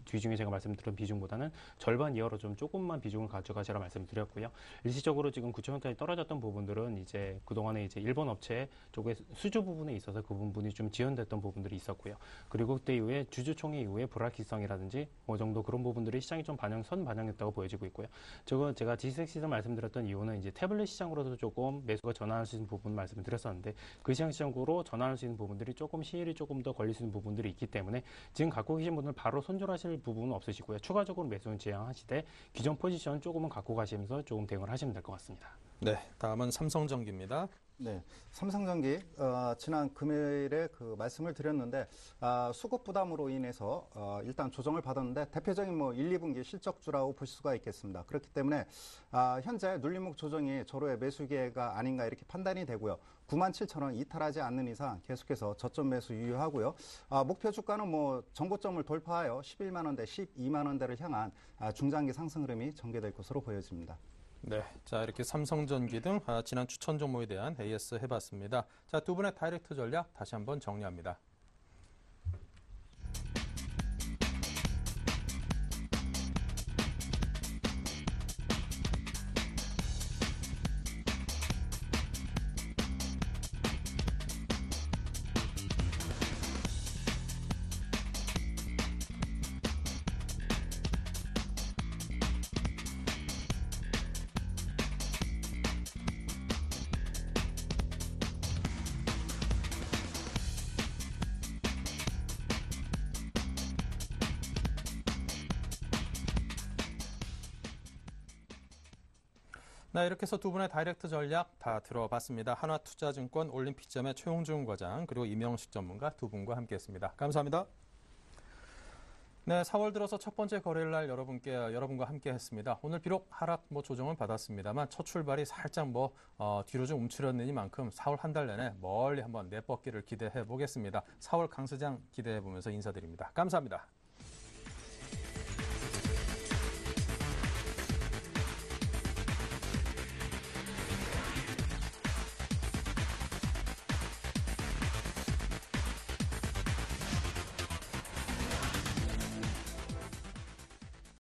뒤중에 제가 말씀드린 비중보다는 절반 이하로 좀 조금만 비중을 가져가시라 말씀드렸고요. 일시적으로 지금 9,000원대에 떨어졌던 부분들은 이제 그동안에 이제 일본 업체 쪽에 수주 부분에 있어서 그 부분이 좀 지연됐던 부분들이 있었고요. 그리고 그때 이후에 주주총회 이후에 불확실성이라든지 어느 정도 그런 부분들이 시장이 좀 반영했다고 보여지고 있고요. 저거 제가 디지텍 시스템 말씀드렸던 이유는 이제 태블릿 시장으로도 조금 매수가 전환할 수 있는 부분 말씀을 드렸었는데 그 시장으로 전환할 수 있는 부분들이 조금 시일이 조금 더 걸릴 수 있는 부분들이 있기 때문에 지금 갖고 계신 분들 바로 손절하실 부분은 없으시고요. 추가적으로 매수는 제한하시되 기존 포지션 조금은 갖고 가시면서 조금 대응을 하시면 될 것 같습니다. 네, 다음은 삼성전기입니다. 네, 삼성전기 지난 금요일에 그 말씀을 드렸는데 수급 부담으로 인해서 일단 조정을 받았는데 대표적인 뭐 1, 2분기 실적주라고 볼 수가 있겠습니다. 그렇기 때문에 현재 눌림목 조정이 저로의 매수 기회가 아닌가 이렇게 판단이 되고요. 97,000원 이탈하지 않는 이상 계속해서 저점 매수 유효하고요. 목표 주가는 뭐 정고점을 돌파하여 11만 원대, 12만 원대를 향한 중장기 상승 흐름이 전개될 것으로 보여집니다. 네, 자 이렇게 삼성전기 등 지난 추천 종목에 대한 AS 해봤습니다. 자, 두 분의 다이렉트 전략 다시 한번 정리합니다. 네, 이렇게 해서 두 분의 다이렉트 전략 다 들어봤습니다. 한화투자증권 올림픽점의 최홍준 과장 그리고 이명식 전문가 두 분과 함께했습니다. 감사합니다. 네, 4월 들어서 첫 번째 거래일 날 여러분과 함께했습니다. 오늘 비록 하락 조정은 받았습니다만 첫 출발이 살짝 뒤로 좀 움츠렸느니만큼 4월 한 달 내내 멀리 한번 내뻗기를 기대해 보겠습니다. 4월 강세장 기대해 보면서 인사드립니다. 감사합니다.